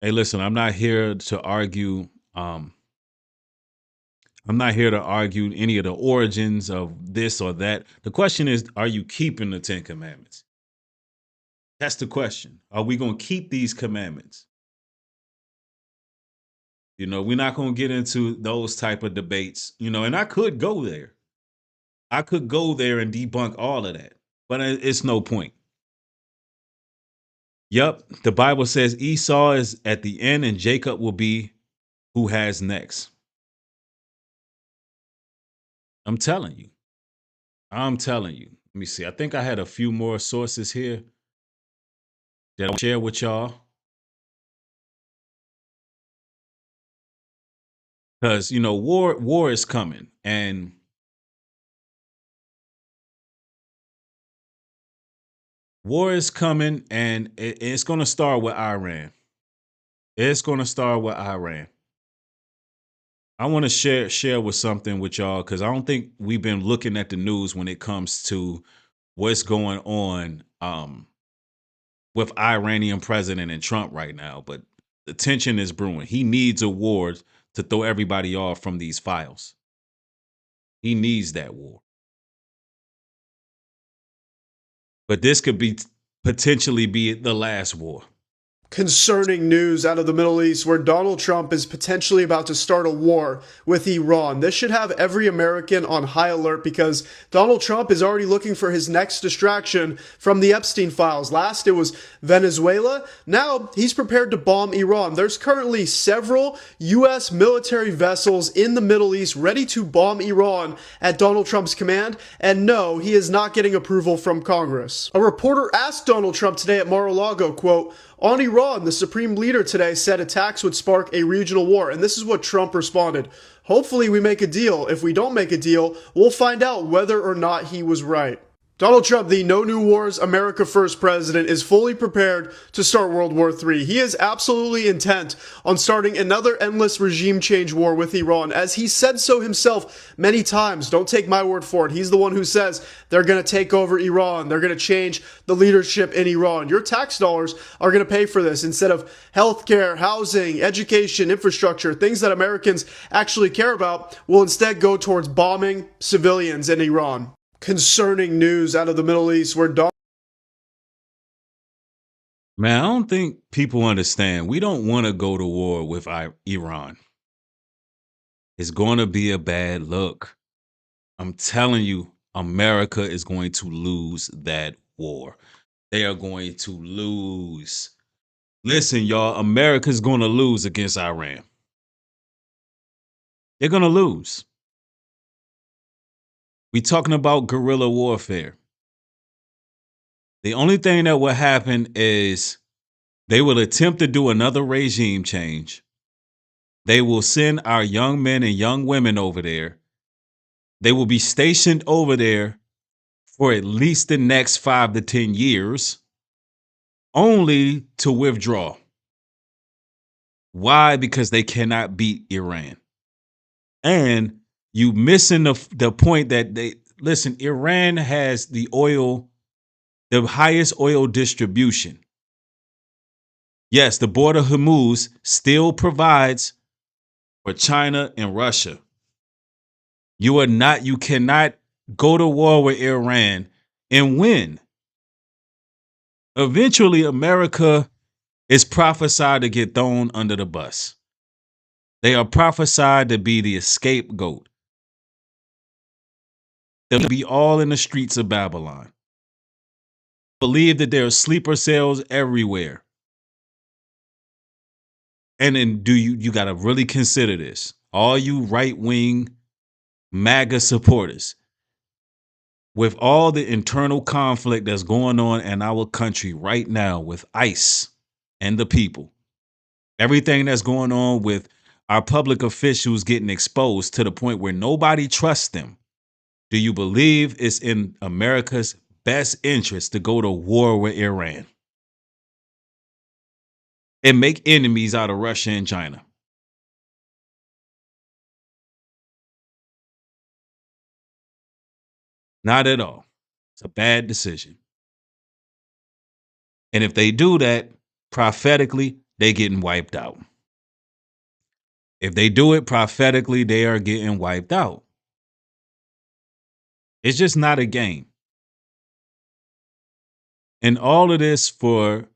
Hey, listen, I'm not here to argue. I'm not here to argue any of the origins of this or that. The question is, are you keeping the 10 Commandments? That's the question. Are we going to keep these commandments? You know, we're not going to get into those type of debates, you know, and I could go there. I could go there and debunk all of that, but it's no point. Yep, the Bible says Esau is at the end and Jacob will be who has next. I'm telling you. I'm telling you. Let me see. I think I had a few more sources here that I'll share with y'all. Because, you know, war is coming. And war is coming, and it's going to start with Iran. It's going to start with Iran. I want to share with something with y'all because I don't think we've been looking at the news when it comes to what's going on with Iranian president and Trump right now. But the tension is brewing. He needs a war to throw everybody off from these files. He needs that war. But this could be potentially be the last war.
Concerning news out of the Middle East where Donald Trump is potentially about to start a war with Iran. This should have every American on high alert because Donald Trump is already looking for his next distraction from the Epstein files. Last it was Venezuela. Now he's prepared to bomb Iran. There's currently several U.S. military vessels in the Middle East ready to bomb Iran at Donald Trump's command. And no, he is not getting approval from Congress. A reporter asked Donald Trump today at Mar-a-Lago, quote, on Iran, the supreme leader today said attacks would spark a regional war, and this is what Trump responded. Hopefully we make a deal. If we don't make a deal, we'll find out whether or not he was right. Donald Trump, the No New Wars, America First president, is fully prepared to start World War III. He is absolutely intent on starting another endless regime change war with Iran, as he said so himself many times. Don't take my word for it. He's the one who says they're going to take over Iran. They're going to change the leadership in Iran. Your tax dollars are going to pay for this instead of healthcare, housing, education, infrastructure, things that Americans actually care about will instead go towards bombing civilians in Iran. Concerning news out of the Middle East where
Man, I don't think people understand. We don't want to go to war with Iran. It's going to be a bad look. I'm telling you, America is going to lose that war. They are going to lose. Listen, y'all, America's going to lose against Iran. They're going to lose. We're talking about guerrilla warfare. The only thing that will happen is they will attempt to do another regime change. They will send our young men and young women over there. They will be stationed over there for at least the next 5 to 10 years, only to withdraw. Why? Because they cannot beat Iran. And you missing the point that listen, Iran has the highest oil distribution. Yes, the border Hormuz still provides for China and Russia. You cannot go to war with Iran and win. Eventually, America is prophesied to get thrown under the bus. They are prophesied to be the scapegoat. They'll be all in the streets of Babylon. Believe that there are sleeper cells everywhere. And then you got to really consider this. All you right-wing MAGA supporters, with all the internal conflict that's going on in our country right now with ICE and the people, everything that's going on with our public officials getting exposed to the point where nobody trusts them, do you believe it's in America's best interest to go to war with Iran and make enemies out of Russia and China? Not at all. It's a bad decision. And if they do that, prophetically, they're getting wiped out. If they do it prophetically, they are getting wiped out. It's just not a game. And all of this for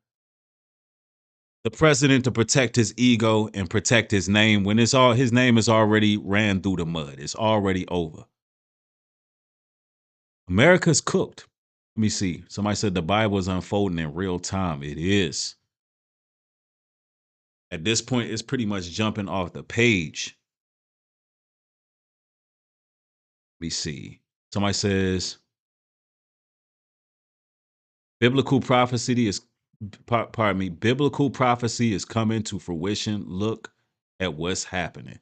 the president to protect his ego and protect his name when his name is already ran through the mud. It's already over. America's cooked. Let me see. Somebody said the Bible is unfolding in real time. It is. At this point, it's pretty much jumping off the page. Let me see. Somebody says biblical prophecy is biblical prophecy is coming to fruition. Look at what's happening.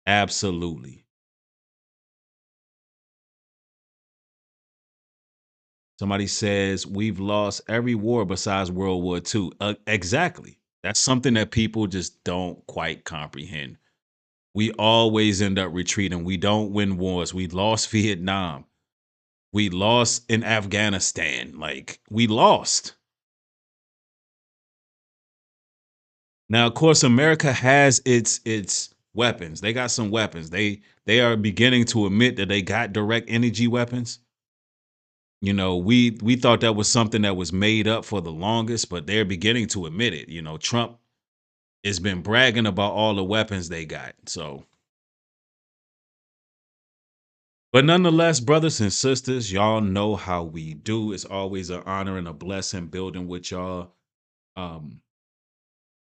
Absolutely. Somebody says we've lost every war besides World War II. Exactly. That's something that people just don't quite comprehend. We always end up retreating. We don't win wars. We lost Vietnam. We lost in Afghanistan. Like, we lost. Now, of course, America has its weapons. They got some weapons. They are beginning to admit that they got direct energy weapons. You know, we thought that was something that was made up for the longest, but they're beginning to admit it. You know, Trump has been bragging about all the weapons they got. So, but nonetheless, brothers and sisters, y'all know how we do. It's always an honor and a blessing building with y'all.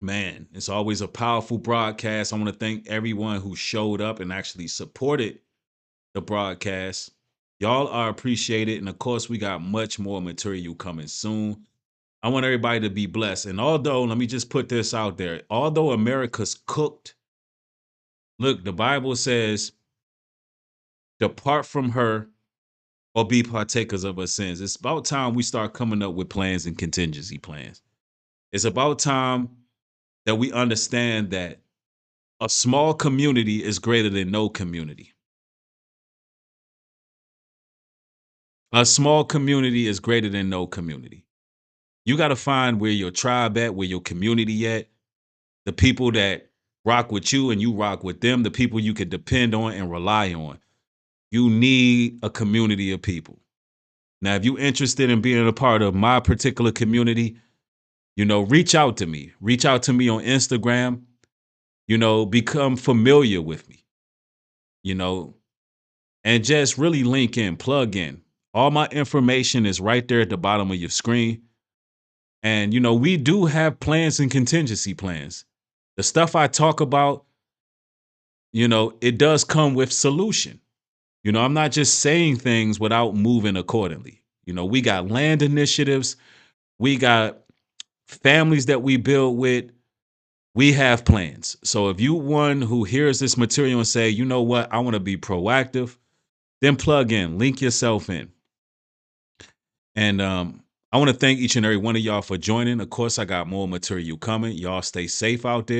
Man, it's always a powerful broadcast. I want to thank everyone who showed up and actually supported the broadcast. Y'all are appreciated. And of course, we got much more material coming soon. I want everybody to be blessed. And although, let me just put this out there, although America's cooked, look, the Bible says, depart from her or be partakers of her sins. It's about time we start coming up with plans and contingency plans. It's about time that we understand that a small community is greater than no community. A small community is greater than no community. You got to find where your tribe at, where your community at, the people that rock with you and you rock with them, the people you can depend on and rely on. You need a community of people. Now, if you're interested in being a part of my particular community, you know, reach out to me. Reach out to me on Instagram. You know, become familiar with me. You know, and just really link in, plug in. All my information is right there at the bottom of your screen. And, you know, we do have plans and contingency plans. The stuff I talk about, you know, it does come with solution. You know, I'm not just saying things without moving accordingly. You know, we got land initiatives. We got families that we build with. We have plans. So if you one who hears this material and say, you know what, I want to be proactive, then plug in, link yourself in. And I want to thank each and every one of y'all for joining. Of course, I got more material coming. Y'all stay safe out there.